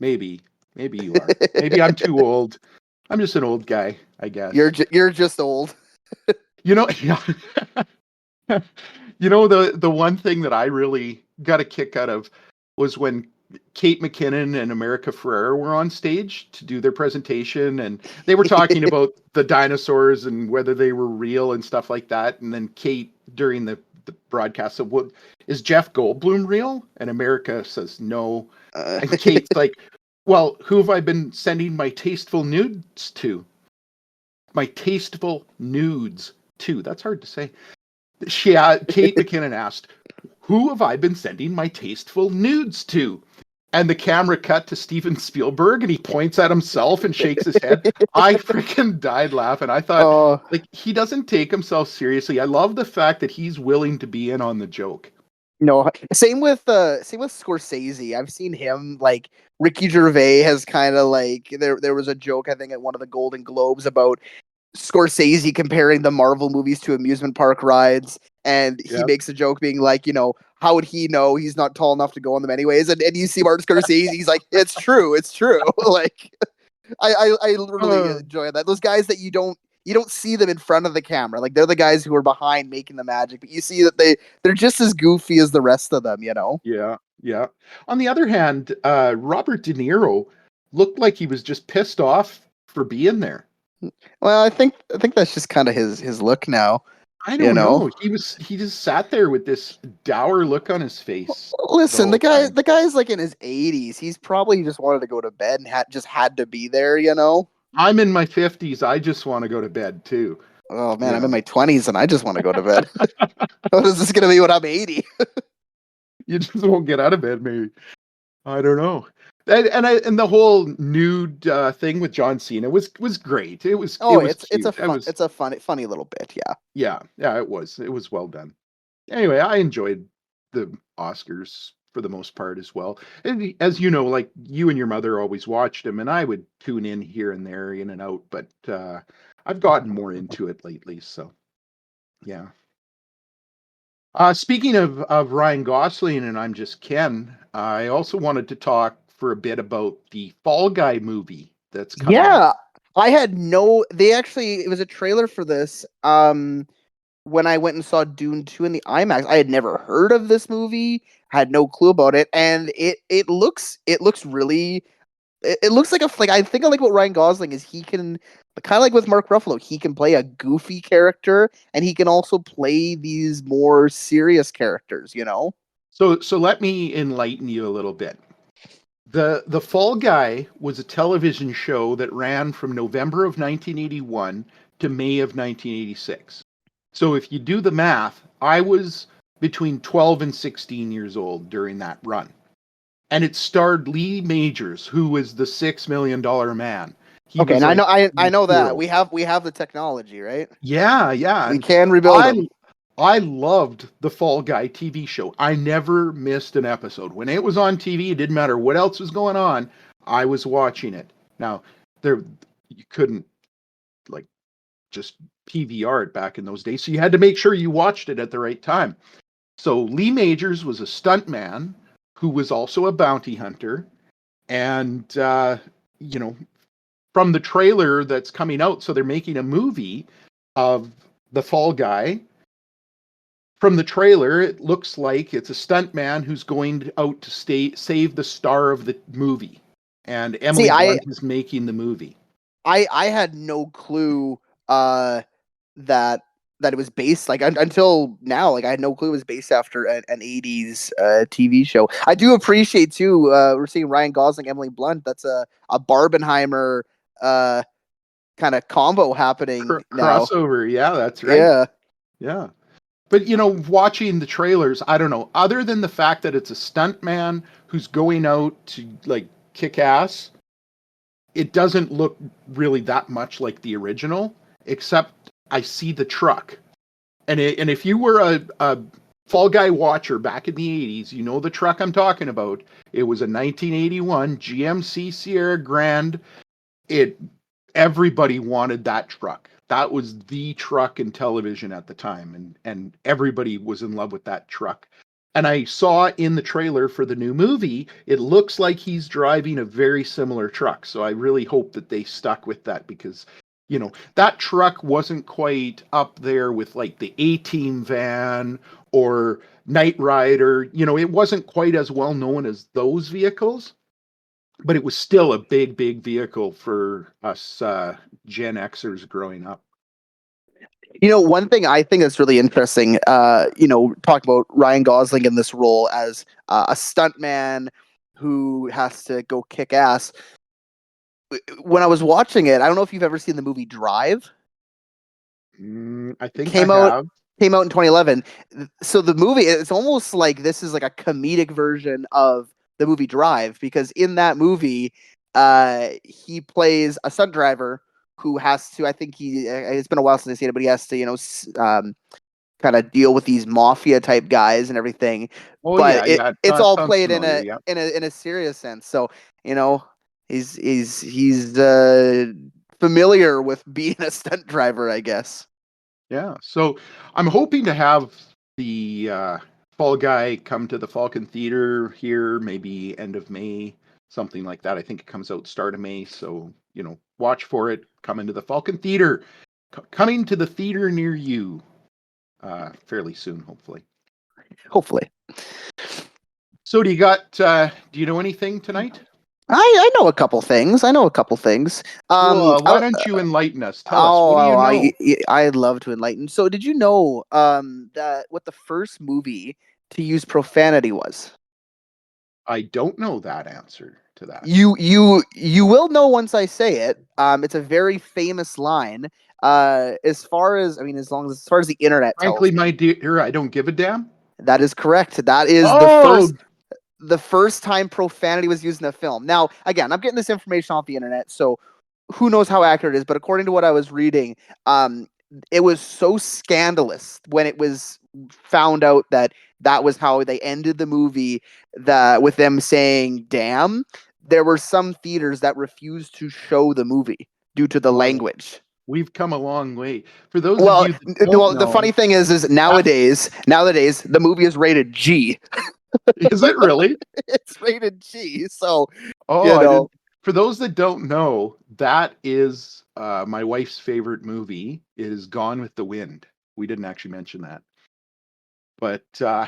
Speaker 1: Maybe you are. Maybe I'm too old. I'm just an old guy, I guess.
Speaker 2: You're just old.
Speaker 1: You know, you know, the one thing that I really got a kick out of was when Kate McKinnon and America Ferrera were on stage to do their presentation, and they were talking about the dinosaurs and whether they were real and stuff like that. And then Kate, during the broadcast, said, "What is Jeff Goldblum real?" And America says no. And Kate's like, "Well, who have I been sending my tasteful nudes to? My tasteful nudes to." That's hard to say. Kate McKinnon asked, "Who have I been sending my tasteful nudes to?" And the camera cut to Steven Spielberg, and he points at himself and shakes his head. I freaking died laughing. I thought, like, he doesn't take himself seriously. I love the fact that he's willing to be in on the joke.
Speaker 2: No, same with Scorsese. I've seen him, like, Ricky Gervais has kind of like there was a joke, I think, at one of the Golden Globes about Scorsese comparing the Marvel movies to amusement park rides, and he makes a joke being like, you know, how would he know? He's not tall enough to go on them anyways. And you see Martin Scorsese, he's like, it's true. Like, I really enjoy that. Those guys that you don't see them in front of the camera. Like, they're the guys who are behind making the magic, but you see that they're just as goofy as the rest of them, you know?
Speaker 1: Yeah. On the other hand, Robert De Niro looked like he was just pissed off for being there.
Speaker 2: Well, I think that's just kind of his look now.
Speaker 1: I don't know. He just sat there with this dour look on his face.
Speaker 2: Listen, the guy's like in his 80s. He's probably just wanted to go to bed and had to be there, you know?
Speaker 1: I'm in my 50s. I just want to go to bed too.
Speaker 2: Oh man, I'm in my 20s and I just want to go to bed. What is this going to be when I'm 80?
Speaker 1: You just won't get out of bed, maybe. I don't know. And the whole nude thing with John Cena was great. It's
Speaker 2: a funny little bit,
Speaker 1: yeah. It was well done. Anyway, I enjoyed the Oscars for the most part as well. And as you know, like, you and your mother always watched them, and I would tune in here and there, in and out. But I've gotten more into it lately, so yeah. Speaking of Ryan Gosling and I'm Just Ken, I also wanted to talk for a bit about the Fall Guy movie that's coming out.
Speaker 2: I had it was a trailer for this when I went and saw Dune 2 in the IMAX. I had never heard of this movie, had no clue about it, and it looks really, it looks like I think I like what Ryan Gosling is. He can, kind of like with Mark Ruffalo, he can play a goofy character and he can also play these more serious characters, you know?
Speaker 1: So let me enlighten you a little bit. The Fall Guy was a television show that ran from November of 1981 to May of 1986. So if you do the math, I was between 12 and 16 years old during that run. And it starred Lee Majors, who was the $6 million man.
Speaker 2: Okay, and I know that. We have the technology, right?
Speaker 1: Yeah.
Speaker 2: We can rebuild them.
Speaker 1: I loved the Fall Guy TV show. I never missed an episode. When it was on TV, it didn't matter what else was going on, I was watching it. Now, you couldn't, like, just PVR it back in those days, so you had to make sure you watched it at the right time. So Lee Majors was a stuntman who was also a bounty hunter, and you know, from the trailer that's coming out, so they're making a movie of the Fall Guy. From the trailer, it looks like it's a stuntman who's going out to save the star of the movie, and Emily Blunt is making the movie.
Speaker 2: I had no clue that it was based, like, until now. Like, I had no clue it was based after an 80s TV show. I do appreciate too, we're seeing Ryan Gosling, Emily Blunt. That's a Barbenheimer kind of combo happening now.
Speaker 1: Crossover, yeah, that's right. Yeah. But, watching the trailers, I don't know, other than the fact that it's a stuntman who's going out to, like, kick ass, it doesn't look really that much like the original, except I see the truck. And if you were a Fall Guy watcher back in the 80s, you know the truck I'm talking about. It was a 1981 GMC Sierra Grand. Everybody wanted that truck. That was the truck in television at the time, and everybody was in love with that truck. And I saw in the trailer for the new movie, it looks like he's driving a very similar truck. So I really hope that they stuck with that, because, that truck wasn't quite up there with like the A-Team van or Knight Rider. It wasn't quite as well known as those vehicles, but it was still a big, big vehicle for us Gen Xers growing up.
Speaker 2: One thing I think that's really interesting, talk about Ryan Gosling in this role as a stuntman who has to go kick ass. When I was watching it, I don't know if you've ever seen the movie Drive.
Speaker 1: I think came out
Speaker 2: in 2011. So the movie, it's almost like this is like a comedic version of the movie Drive, because in that movie, he plays a stunt driver who has to, I think it's been a while since I've seen it, but he has to, kind of deal with these mafia type guys and everything.
Speaker 1: Oh,
Speaker 2: but
Speaker 1: yeah.
Speaker 2: It's all played in a serious sense. So, he's familiar with being a stunt driver, I guess.
Speaker 1: Yeah. So I'm hoping to have the Fall Guy come to the Falkon Theatre here, maybe end of May, something like that. I think it comes out start of May. So, watch for it. Come into the Falkon Theatre. Coming to the theater near you fairly soon, hopefully.
Speaker 2: Hopefully.
Speaker 1: So do you know anything tonight?
Speaker 2: I know a couple things. Why
Speaker 1: don't you enlighten us? Tell us. What do you know?
Speaker 2: I'd love to enlighten. So did you know that what the first movie to use profanity was?
Speaker 1: I don't know that answer to that.
Speaker 2: You will know once I say it. It's a very famous line. As far as the internet
Speaker 1: Frankly,
Speaker 2: tells me,
Speaker 1: my dear, I don't give a damn.
Speaker 2: That is correct. That is the first time profanity was used in a film. Now, again, I'm getting this information off the internet, so who knows how accurate it is, but according to what I was reading, it was so scandalous when it was found out that was how they ended the movie, that with them saying damn, there were some theaters that refused to show the movie due to the language.
Speaker 1: We've come a long way. For those of you that don't know,
Speaker 2: the funny thing is nowadays the movie is rated G.
Speaker 1: Is it really?
Speaker 2: It's rated G. So,
Speaker 1: for those that don't know, that is my wife's favorite movie. It is Gone with the Wind. We didn't actually mention that. But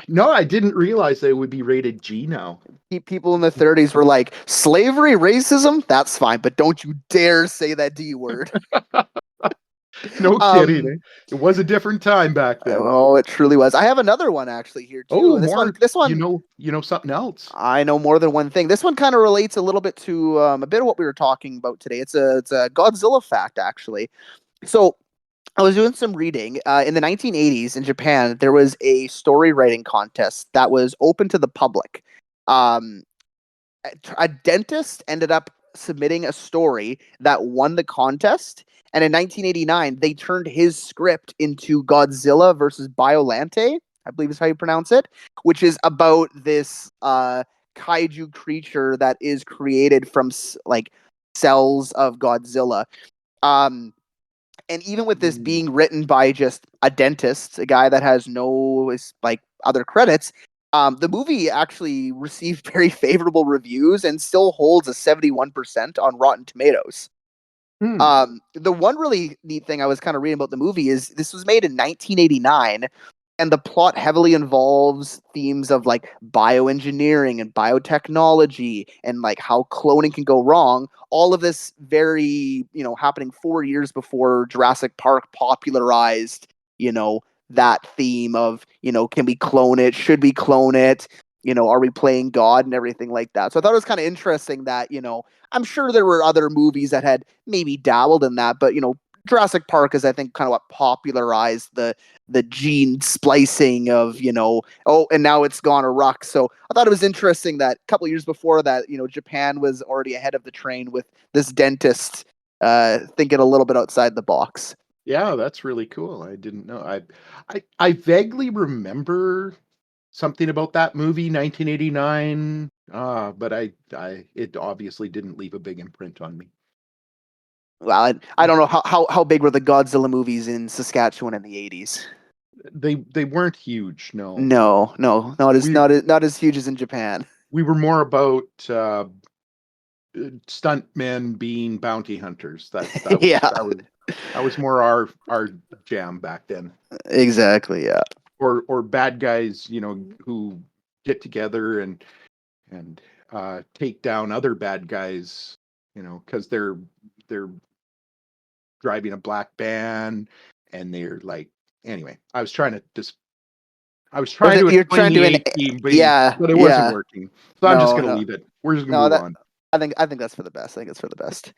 Speaker 1: no, I didn't realize they would be rated G now.
Speaker 2: People in the 30s were like, slavery, racism, that's fine, but don't you dare say that D word.
Speaker 1: No kidding. It was a different time back then.
Speaker 2: Oh, it truly was. I have another one actually here too. This one,
Speaker 1: you know something else.
Speaker 2: I know more than one thing. This one kind of relates a little bit to a bit of what we were talking about today. It's a Godzilla fact actually. So I was doing some reading. In the 1980s in Japan, there was a story writing contest that was open to the public. A dentist ended up submitting a story that won the contest. And in 1989, they turned his script into Godzilla versus Biollante, I believe is how you pronounce it, which is about this kaiju creature that is created from like cells of Godzilla. And even with this being written by just a dentist, a guy that has no like other credits, The movie actually received very favorable reviews and still holds a 71% on Rotten Tomatoes.
Speaker 1: Hmm.
Speaker 2: The one really neat thing I was kind of reading about the movie is this was made in 1989, and the plot heavily involves themes of like bioengineering and biotechnology and like how cloning can go wrong. All of this very, happening 4 years before Jurassic Park popularized, that theme of, can we clone it? Should we clone it? Are we playing God and everything like that? So I thought it was kind of interesting that, I'm sure there were other movies that had maybe dabbled in that, but Jurassic Park is, I think, kind of what popularized the gene splicing of, and now it's gone awry. So I thought it was interesting that a couple of years before that, Japan was already ahead of the train with this dentist thinking a little bit outside the box.
Speaker 1: Yeah, that's really cool. I didn't know. I vaguely remember something about that movie, 1989. But it obviously didn't leave a big imprint on me.
Speaker 2: Well, I don't know how big were the Godzilla movies in Saskatchewan in the 80s.
Speaker 1: They weren't huge, no.
Speaker 2: No, not as
Speaker 1: We
Speaker 2: not as huge as in Japan.
Speaker 1: we were more about stuntmen being bounty hunters.
Speaker 2: Yeah,
Speaker 1: That was more our jam back then.
Speaker 2: exactly. Yeah.
Speaker 1: Or bad guys, who get together and take down other bad guys, because they're driving a black van and they're like, anyway. I was trying to
Speaker 2: You're
Speaker 1: explain
Speaker 2: trying
Speaker 1: the
Speaker 2: to
Speaker 1: A team,
Speaker 2: yeah,
Speaker 1: but it wasn't
Speaker 2: yeah.
Speaker 1: working. So I'm just
Speaker 2: No,
Speaker 1: gonna
Speaker 2: no,
Speaker 1: leave it. We're just gonna
Speaker 2: no.
Speaker 1: move
Speaker 2: That
Speaker 1: on.
Speaker 2: I think that's for the best. I think it's for the best.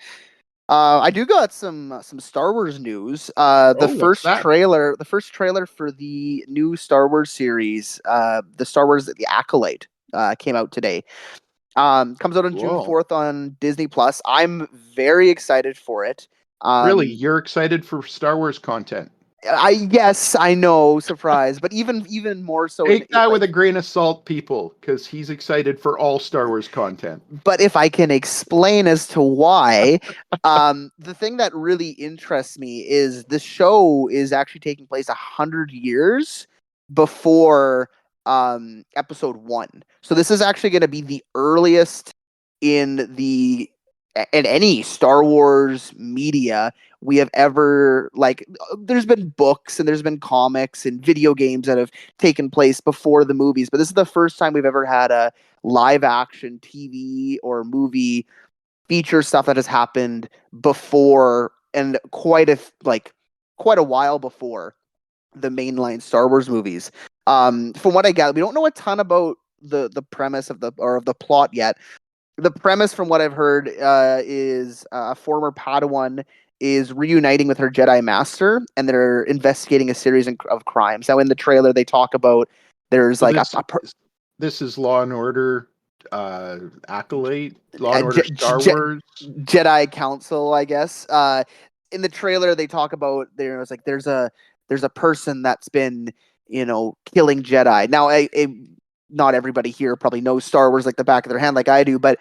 Speaker 2: I do got some Star Wars news.
Speaker 1: Oh, what's that?
Speaker 2: The first trailer for the new Star Wars series, the Star Wars The Acolyte, came out today. Comes out on June
Speaker 1: Whoa.
Speaker 2: 4th on Disney Plus. I'm very excited for it.
Speaker 1: Really?
Speaker 2: Um,
Speaker 1: You're excited for Star Wars content?
Speaker 2: yes, I know, surprise, but even more so in
Speaker 1: Take that with a
Speaker 2: like,
Speaker 1: grain of salt, people, because he's excited for all Star Wars content.
Speaker 2: but if I can explain as to why, the thing that really interests me is the show is actually taking place 100 years before episode one. So this is actually going to be the earliest in any Star Wars media we have ever, like, there's been books and there's been comics and video games that have taken place before the movies, but this is the first time we've ever had a live action TV or movie feature stuff that has happened before, and quite a while before the mainline Star Wars movies. From what I gather, we don't know a ton about the premise of the plot yet. The premise, from what I've heard, is a former Padawan is reuniting with her Jedi Master, and they're investigating a series of crimes. Now, in the trailer, they talk about there's
Speaker 1: So
Speaker 2: like
Speaker 1: this is Law and Order, Acolyte, Law and
Speaker 2: a
Speaker 1: Order Star Wars.
Speaker 2: Jedi Council, I guess. In the trailer, they talk about there's a person that's been killing Jedi. Now, not everybody here probably knows Star Wars like the back of their hand, like I do, but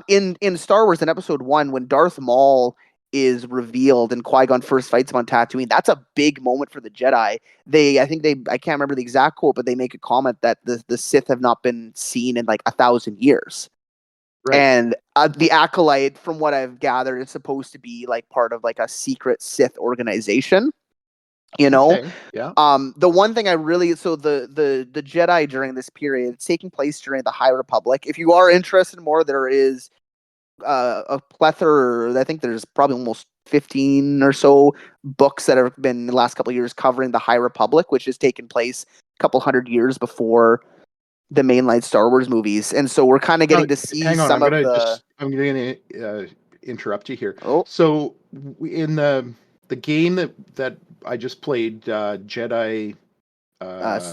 Speaker 2: in Star Wars in Episode 1, when Darth Maul is revealed and Qui-Gon first fights him on Tatooine, that's a big moment for the Jedi. I can't remember the exact quote, but they make a comment that the Sith have not been seen in like 1,000 years.
Speaker 1: Right.
Speaker 2: And the Acolyte, from what I've gathered, is supposed to be like part of like a secret Sith organization.
Speaker 1: Okay. Yeah.
Speaker 2: The one thing I really so the Jedi during this period, it's taking place during the High Republic. If you are interested more, there is a plethora. I think there's probably almost 15 or so books that have been in the last couple of years covering the High Republic, which has taken place a couple hundred years before the mainline Star Wars movies. And so we're kind of getting to see
Speaker 1: Hang on.
Speaker 2: some of the.
Speaker 1: I'm gonna interrupt you here.
Speaker 2: Oh,
Speaker 1: So in the game that I just played, Jedi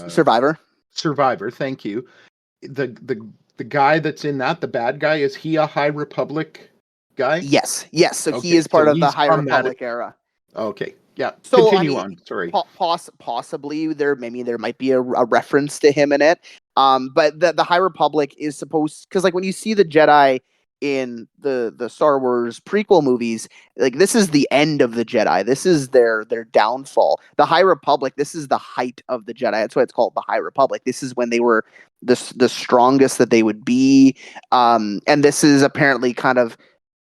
Speaker 2: Survivor.
Speaker 1: Survivor. Thank you. The guy that's in that, the bad guy, is he a High Republic guy?
Speaker 2: Yes. So he
Speaker 1: Okay,
Speaker 2: is
Speaker 1: so
Speaker 2: part of the
Speaker 1: he's
Speaker 2: High
Speaker 1: from that.
Speaker 2: Republic era.
Speaker 1: Okay, yeah.
Speaker 2: So I
Speaker 1: Continue
Speaker 2: mean,
Speaker 1: on. Sorry.
Speaker 2: possibly there might be a reference to him in it. But the High Republic is supposed, because like when you see the Jedi in the Star Wars prequel movies, like this is the end of the Jedi. This is their downfall. The High Republic, this is the height of the Jedi. That's why it's called the High Republic. This is when they were the strongest that they would be. And this is apparently kind of,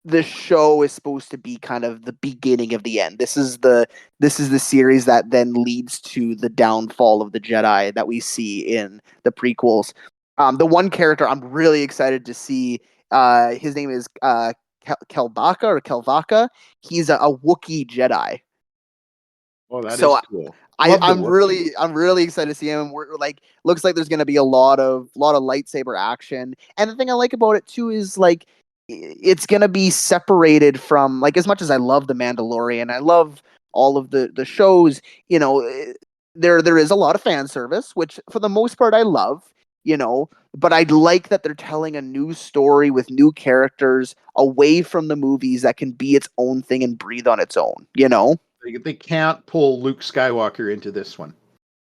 Speaker 2: the show is supposed to be kind of the beginning of the end. This is the series that then leads to the downfall of the Jedi that we see in the prequels. The one character I'm really excited to see, his name is Kelbaka or Kelvaka. He's a Wookiee Jedi.
Speaker 1: Oh, that
Speaker 2: So
Speaker 1: is cool.
Speaker 2: I'm really excited to see him. We're like, looks like there's gonna be a lot of lightsaber action. And the thing I like about it too is like, it's gonna be separated from, like, as much as I love The Mandalorian, I love all of the shows. There is a lot of fan service, which for the most part I love. But I'd like that they're telling a new story with new characters away from the movies that can be its own thing and breathe on its own.
Speaker 1: They can't pull Luke Skywalker into this one.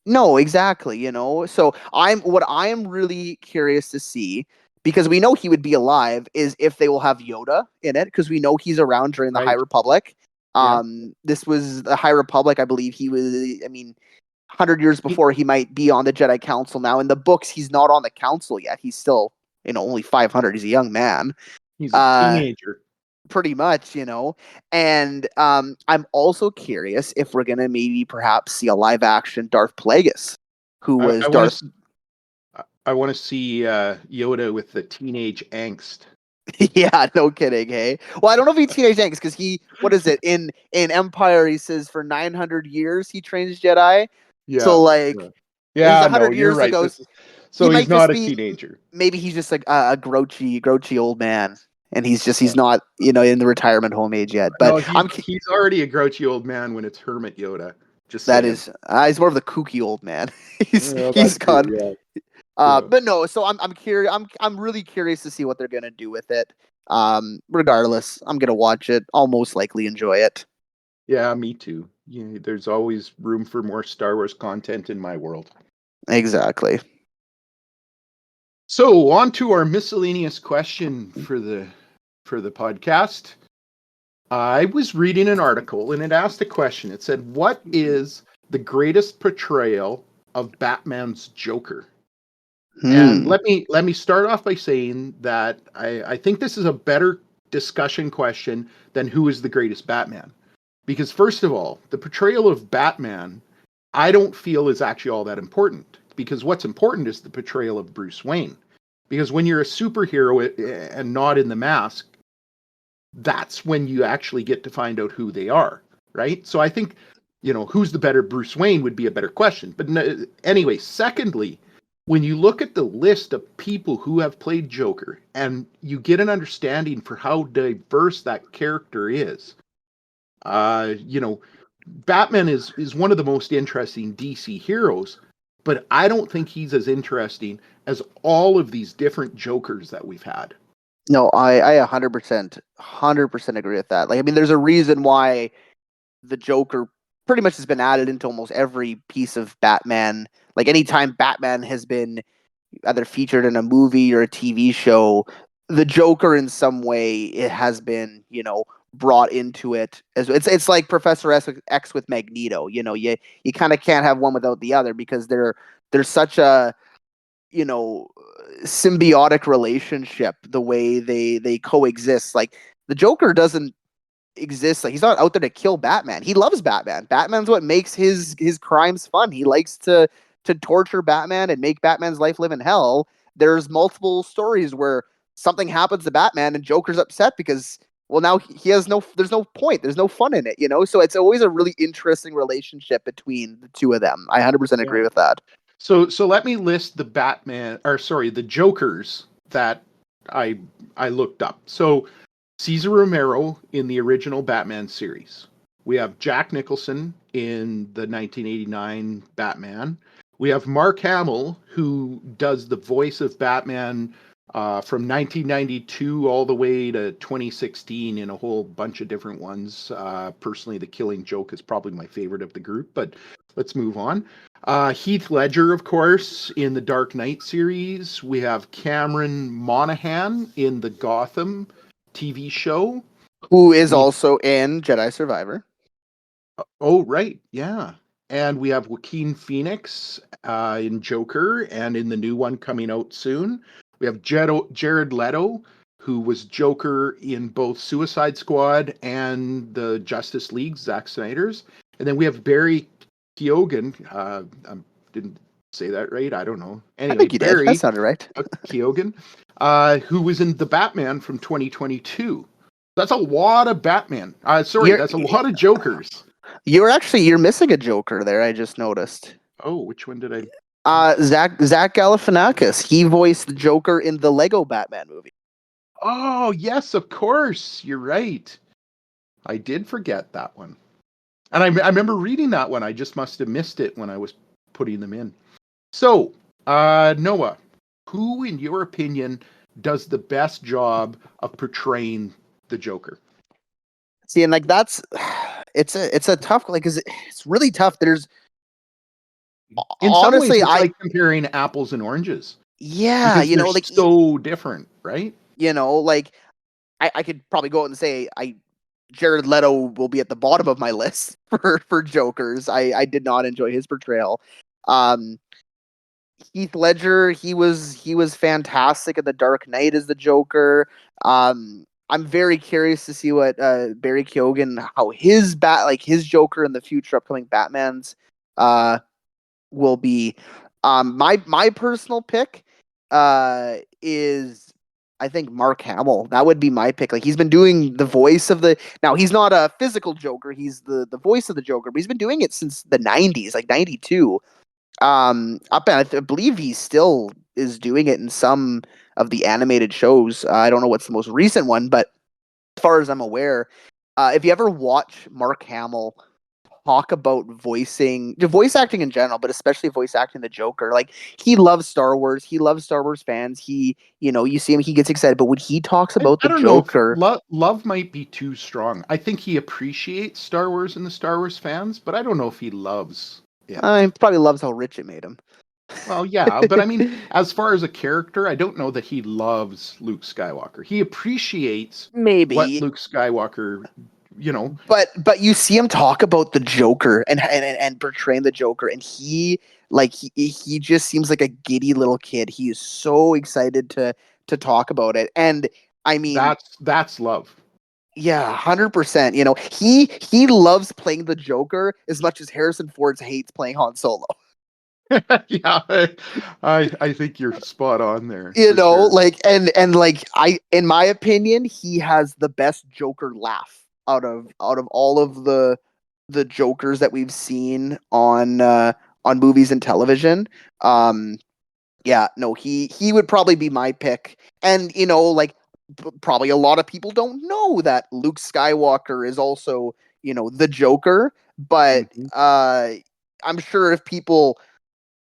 Speaker 2: No, exactly. So what I am really curious to see, because we know he would be alive, is if they will have Yoda in it, because we know he's around during the High Republic. This was the High Republic, I believe. He was, 100 years before he might be on the Jedi Council now. In the books, he's not on the Council yet. He's still, only 500. He's a young man.
Speaker 1: He's a teenager.
Speaker 2: Pretty much, And I'm also curious if we're going to maybe perhaps see a live action Darth Plagueis, who was Darth.
Speaker 1: I want to see Yoda with the teenage angst.
Speaker 2: Yeah, no kidding, hey? Well, I don't know if he's teenage angst, because what is it? In Empire, he says for 900 years he trains Jedi.
Speaker 1: Yeah.
Speaker 2: So, like,
Speaker 1: yeah,
Speaker 2: 100 years
Speaker 1: right.
Speaker 2: ago.
Speaker 1: So he's not a teenager.
Speaker 2: Maybe he's just like a grouchy old man. And he's not, in the retirement home age yet. But
Speaker 1: no, he's already a grouchy old man when it's Hermit Yoda. Just
Speaker 2: that
Speaker 1: saying.
Speaker 2: Is, he's more of the kooky old man. he's gone. True,
Speaker 1: yeah.
Speaker 2: But no, so I'm curious. I'm really curious to see what they're gonna do with it. Regardless, I'm gonna watch it. I'll most likely enjoy it.
Speaker 1: Yeah, me too. There's always room for more Star Wars content in my world.
Speaker 2: Exactly.
Speaker 1: So on to our miscellaneous question for the podcast. I was reading an article and it asked a question. It said, "What is the greatest portrayal of Batman's Joker?" And let me start off by saying that I think this is a better discussion question than who is the greatest Batman. Because first of all, the portrayal of Batman, I don't feel is actually all that important. Because what's important is the portrayal of Bruce Wayne. Because when you're a superhero and not in the mask, that's when you actually get to find out who they are, right? So I think, who's the better Bruce Wayne would be a better question. But anyway, secondly, when you look at the list of people who have played Joker and you get an understanding for how diverse that character is, Batman is one of the most interesting DC heroes, but I don't think he's as interesting as all of these different Jokers that we've had.
Speaker 2: No, I 100% agree with that. Like, there's a reason why the Joker pretty much has been added into almost every piece of Batman. Like, anytime Batman has been either featured in a movie or a TV show, the Joker in some way it has been, brought into it. It's like Professor X with Magneto. You kind of can't have one without the other, because there's such a symbiotic relationship, the way they coexist. Like, the Joker doesn't exist, like, he's not out there to kill Batman. He loves Batman. Batman's what makes his crimes fun. He likes to torture Batman and make Batman's life live in hell. There's multiple stories where something happens to Batman and Joker's upset because, well, now there's no point, there's no fun in it, so it's always a really interesting relationship between the two of them. I 100% agree with that.
Speaker 1: So let me list the Jokers that I looked up. So Cesar Romero in the original Batman series. We have Jack Nicholson in the 1989 Batman. We have Mark Hamill, who does the voice of Batman from 1992 all the way to 2016 in a whole bunch of different ones. Personally, The Killing Joke is probably my favorite of the group, but let's move on. Heath Ledger, of course, in the Dark Knight series. We have Cameron Monaghan in the Gotham TV show.
Speaker 2: Who is
Speaker 1: We
Speaker 2: also in Jedi Survivor.
Speaker 1: Oh, right, yeah. And we have Joaquin Phoenix in Joker, and in the new one coming out soon. We have Jared Leto, who was Joker in both Suicide Squad and the Justice League, Zack Snyder's. And then we have Barry Keoghan. I didn't say that right. I don't know.
Speaker 2: I
Speaker 1: Anyway,
Speaker 2: think you did. That
Speaker 1: Barry
Speaker 2: sounded right.
Speaker 1: Keoghan, who was in the Batman from 2022. That's a lot of Batman. Sorry,
Speaker 2: You're
Speaker 1: that's a lot of Jokers.
Speaker 2: you're missing a Joker there. I just noticed.
Speaker 1: Oh, which one did I?
Speaker 2: Zach Galifianakis. He voiced the Joker in the Lego Batman movie.
Speaker 1: Oh, yes, of course. You're right. I did forget that one. And I remember reading that one. I just must have missed it when I was putting them in. So, Noah, who, in your opinion, does the best job of portraying the Joker?
Speaker 2: See, and like that's it's a tough, like, 'cause it's really tough. There's
Speaker 1: In some ways,
Speaker 2: honestly,
Speaker 1: it's like comparing apples and oranges
Speaker 2: yeah,
Speaker 1: because
Speaker 2: you
Speaker 1: they're
Speaker 2: know, like
Speaker 1: so different, right?
Speaker 2: like I could probably go out and say Jared Leto will be at the bottom of my list for Jokers. I did not enjoy his portrayal. Um, Heath Ledger, he was fantastic in The Dark Knight as the Joker. I'm very curious to see what Barry Keoghan, how his Joker in the future upcoming Batmans will be. My personal pick is, I think, Mark Hamill. That would be my pick. Like, he's been doing the voice of the. Now, he's not a physical Joker. He's the voice of the Joker, but he's been doing it since the '90s, like '92. I believe he still is doing it in some of the animated shows. I don't know what's the most recent one, but as far as I'm aware, if you ever watch Mark Hamill talk about voice acting in general, but especially voice acting the Joker, like, he loves Star Wars. He loves Star Wars fans. You see him, he gets excited. But when he talks about
Speaker 1: I
Speaker 2: the
Speaker 1: don't know if
Speaker 2: Joker,
Speaker 1: love might be too strong. I think he appreciates Star Wars and the Star Wars fans, but I don't know if he loves it.
Speaker 2: he probably loves how rich it made him.
Speaker 1: Well, yeah, but I mean, as far as a character, I don't know that he loves Luke Skywalker. He appreciates what
Speaker 2: Maybe.
Speaker 1: Luke Skywalker, you know.
Speaker 2: But you see him talk about the Joker and portraying the Joker, and he just seems like a giddy little kid. He is so excited to talk about it, and I mean,
Speaker 1: That's love.
Speaker 2: yeah, 100%. You know, he loves playing the Joker as much as Harrison Ford hates playing Han Solo.
Speaker 1: Yeah, I think you're spot on there
Speaker 2: You
Speaker 1: for
Speaker 2: know,
Speaker 1: sure.
Speaker 2: like, and like, in my opinion, he has the best Joker laugh out of all of the Jokers that we've seen on movies and television. Um, yeah, no, he would probably be my pick. And like, probably a lot of people don't know that Luke Skywalker is also the Joker, but
Speaker 1: Mhm.
Speaker 2: I'm sure if people,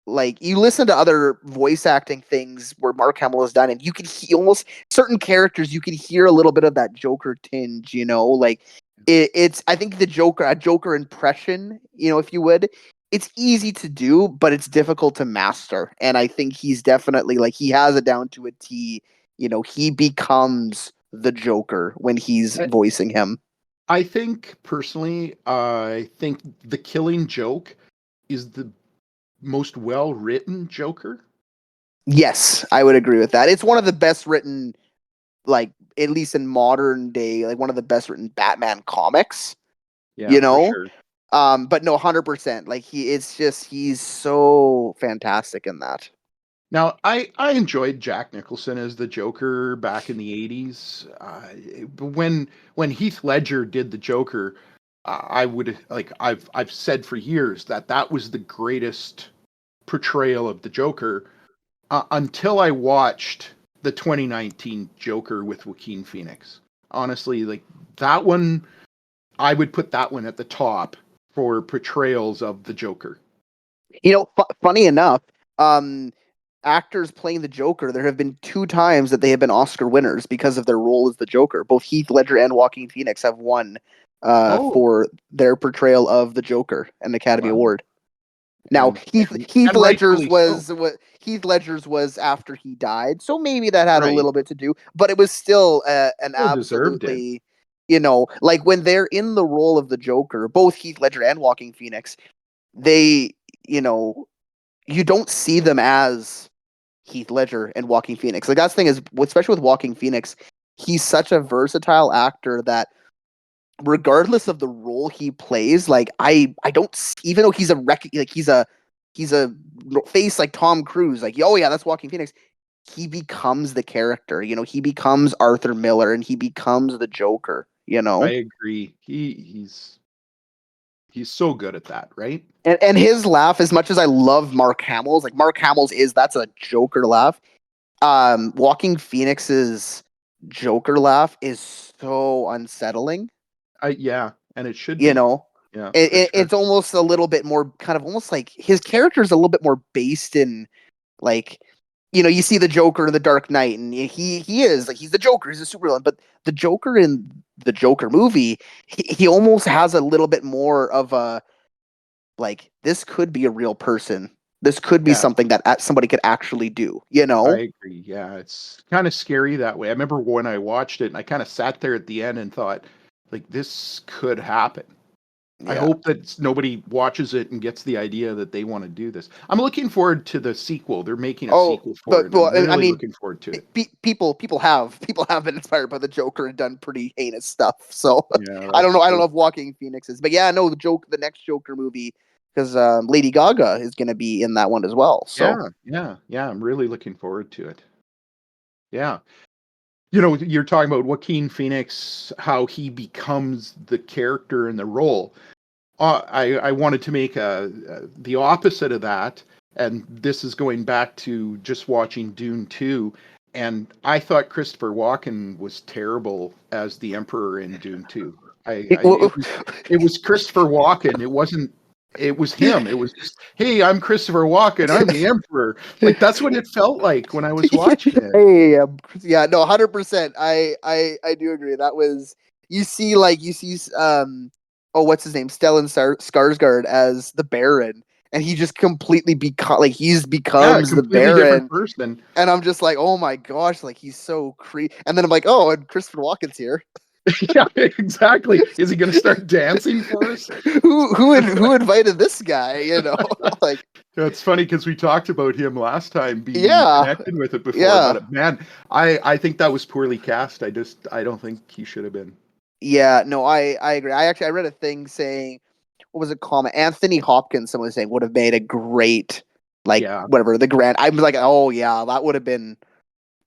Speaker 2: like, you listen to other voice acting things where Mark Hamill has done, and you can almost certain characters, you can hear a little bit of that Joker tinge, like it's, I think, a Joker impression, if you would, it's easy to do, but it's difficult to master. And I think he's definitely, like, he has it down to a T. He becomes the Joker when he's voicing him.
Speaker 1: I think personally, I think The Killing Joke is the most well-written Joker.
Speaker 2: Yes, I would agree with that. It's one of the best written, like, at least in modern day, like, one of the best written Batman comics.
Speaker 1: Yeah, for sure.
Speaker 2: But no, 100%. Like, he's so fantastic in that.
Speaker 1: Now, I enjoyed Jack Nicholson as the Joker back in the 80s. When Heath Ledger did the Joker, I would, like, I've said for years that was the greatest portrayal of the Joker until I watched the 2019 Joker with Joaquin Phoenix. Honestly, like, that one, I would put that one at the top for portrayals of the Joker.
Speaker 2: Funny enough, actors playing the Joker, there have been 2 times that they have been Oscar winners because of their role as the Joker. Both Heath Ledger and Joaquin Phoenix have won
Speaker 1: Oh,
Speaker 2: for their portrayal of the Joker, an Academy
Speaker 1: wow.
Speaker 2: Award. Now Heath
Speaker 1: and
Speaker 2: Ledger's
Speaker 1: rightfully so.
Speaker 2: was what Heath Ledger's was after he died, so maybe that had a
Speaker 1: Right.
Speaker 2: little bit to do, but it was still an
Speaker 1: Still deserved it.
Speaker 2: absolutely, like when they're in the role of the Joker, both Heath Ledger and Joaquin Phoenix, they, you don't see them as Heath Ledger and Joaquin Phoenix. Like that's the thing is, especially with Joaquin Phoenix, he's such a versatile actor that regardless of the role he plays, like I don't even though he's he's a face like Tom Cruise, like oh yeah, that's Joaquin Phoenix. He becomes the character, he becomes Arthur Miller and he becomes the Joker,
Speaker 1: I agree. He's so good at that, right?
Speaker 2: And his laugh, as much as I love Mark Hamill's, like Mark Hamill's that's a Joker laugh. Joaquin Phoenix's Joker laugh is so unsettling.
Speaker 1: Yeah, and it should
Speaker 2: You
Speaker 1: be.
Speaker 2: know,
Speaker 1: Yeah, for sure.
Speaker 2: it's almost a little bit more kind of almost like his character is a little bit more based in like, you see the Joker in the Dark Knight, and he is like he's the Joker, he's a supervillain, but the Joker in the Joker movie, he almost has a little bit more of a like this could be a real person. This could be
Speaker 1: Yeah,
Speaker 2: something that somebody could actually do.
Speaker 1: I agree. Yeah, it's kind of scary that way. I remember when I watched it, and I kind of sat there at the end and thought, like, this could happen. I
Speaker 2: Yeah.
Speaker 1: hope that nobody watches it and gets the idea that they want to do this. I'm looking forward to the sequel. They're making a sequel for it. I'm really looking forward to it.
Speaker 2: People have been inspired by the Joker and done pretty heinous stuff. So
Speaker 1: Yeah,
Speaker 2: I don't
Speaker 1: that's
Speaker 2: know. I don't
Speaker 1: true.
Speaker 2: know if Joaquin Phoenix is, but yeah, no, the next Joker movie, because Lady Gaga is going to be in that one as well. So
Speaker 1: Yeah. I'm really looking forward to it. Yeah. You're talking about Joaquin Phoenix, how he becomes the character in the role. I wanted to make the opposite of that, and this is going back to just watching Dune 2, and I thought Christopher Walken was terrible as the Emperor in Dune 2. It was Christopher Walken. It was him. It was just, hey, I'm Christopher Walken. I'm the Emperor. Like that's what it felt like when I was watching it.
Speaker 2: hey, yeah, no, 100%. I do agree. That was oh, what's his name? Stellan Skarsgård as the Baron, and he just completely
Speaker 1: Yeah, a
Speaker 2: becomes the
Speaker 1: completely different
Speaker 2: Baron,
Speaker 1: person.
Speaker 2: and I'm just like, oh my gosh, like he's so creepy. And then I'm like, oh, and Christopher Walken's here.
Speaker 1: Yeah, exactly. Is he going to start dancing for us?
Speaker 2: who invited this guy? Like
Speaker 1: It's funny because we talked about him last time being
Speaker 2: yeah,
Speaker 1: connected with it before,
Speaker 2: yeah.
Speaker 1: but man, I think that was poorly cast. I don't think he should have been.
Speaker 2: Yeah, no, I agree. I read a thing saying, what was it called? Anthony Hopkins, someone was saying, would have made a great, like,
Speaker 1: Yeah,
Speaker 2: whatever, the grand. I was like, oh, yeah, that would have been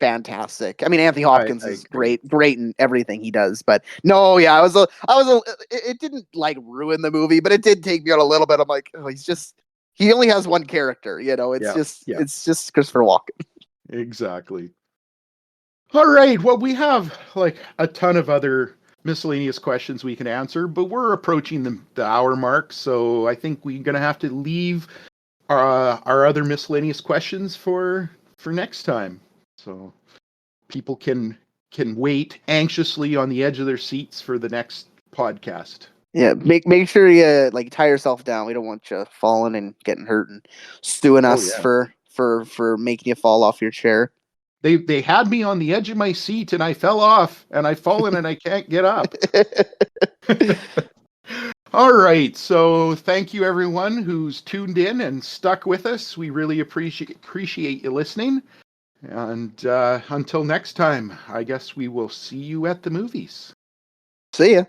Speaker 2: fantastic. I mean, Anthony Hopkins
Speaker 1: I
Speaker 2: is
Speaker 1: agree.
Speaker 2: great in everything he does. But no, yeah, it didn't, like, ruin the movie, but it did take me out a little bit. I'm like, oh, he only has one character,
Speaker 1: Yeah,
Speaker 2: it's just Christopher Walken.
Speaker 1: exactly. All right. Well, we have like a ton of other miscellaneous questions we can answer, but we're approaching the hour mark, so I think we're gonna have to leave our other miscellaneous questions for next time. So people can wait anxiously on the edge of their seats for the next podcast.
Speaker 2: Yeah, make sure you like tie yourself down. We don't want you falling and getting hurt and suing
Speaker 1: Oh
Speaker 2: us
Speaker 1: yeah.
Speaker 2: for making you fall off your chair.
Speaker 1: They had me on the edge of my seat and I fell off and I've fallen and I can't get up. All right. So thank you everyone who's tuned in and stuck with us. We really appreciate you listening. And until next time, I guess we will see you at the movies.
Speaker 2: See ya.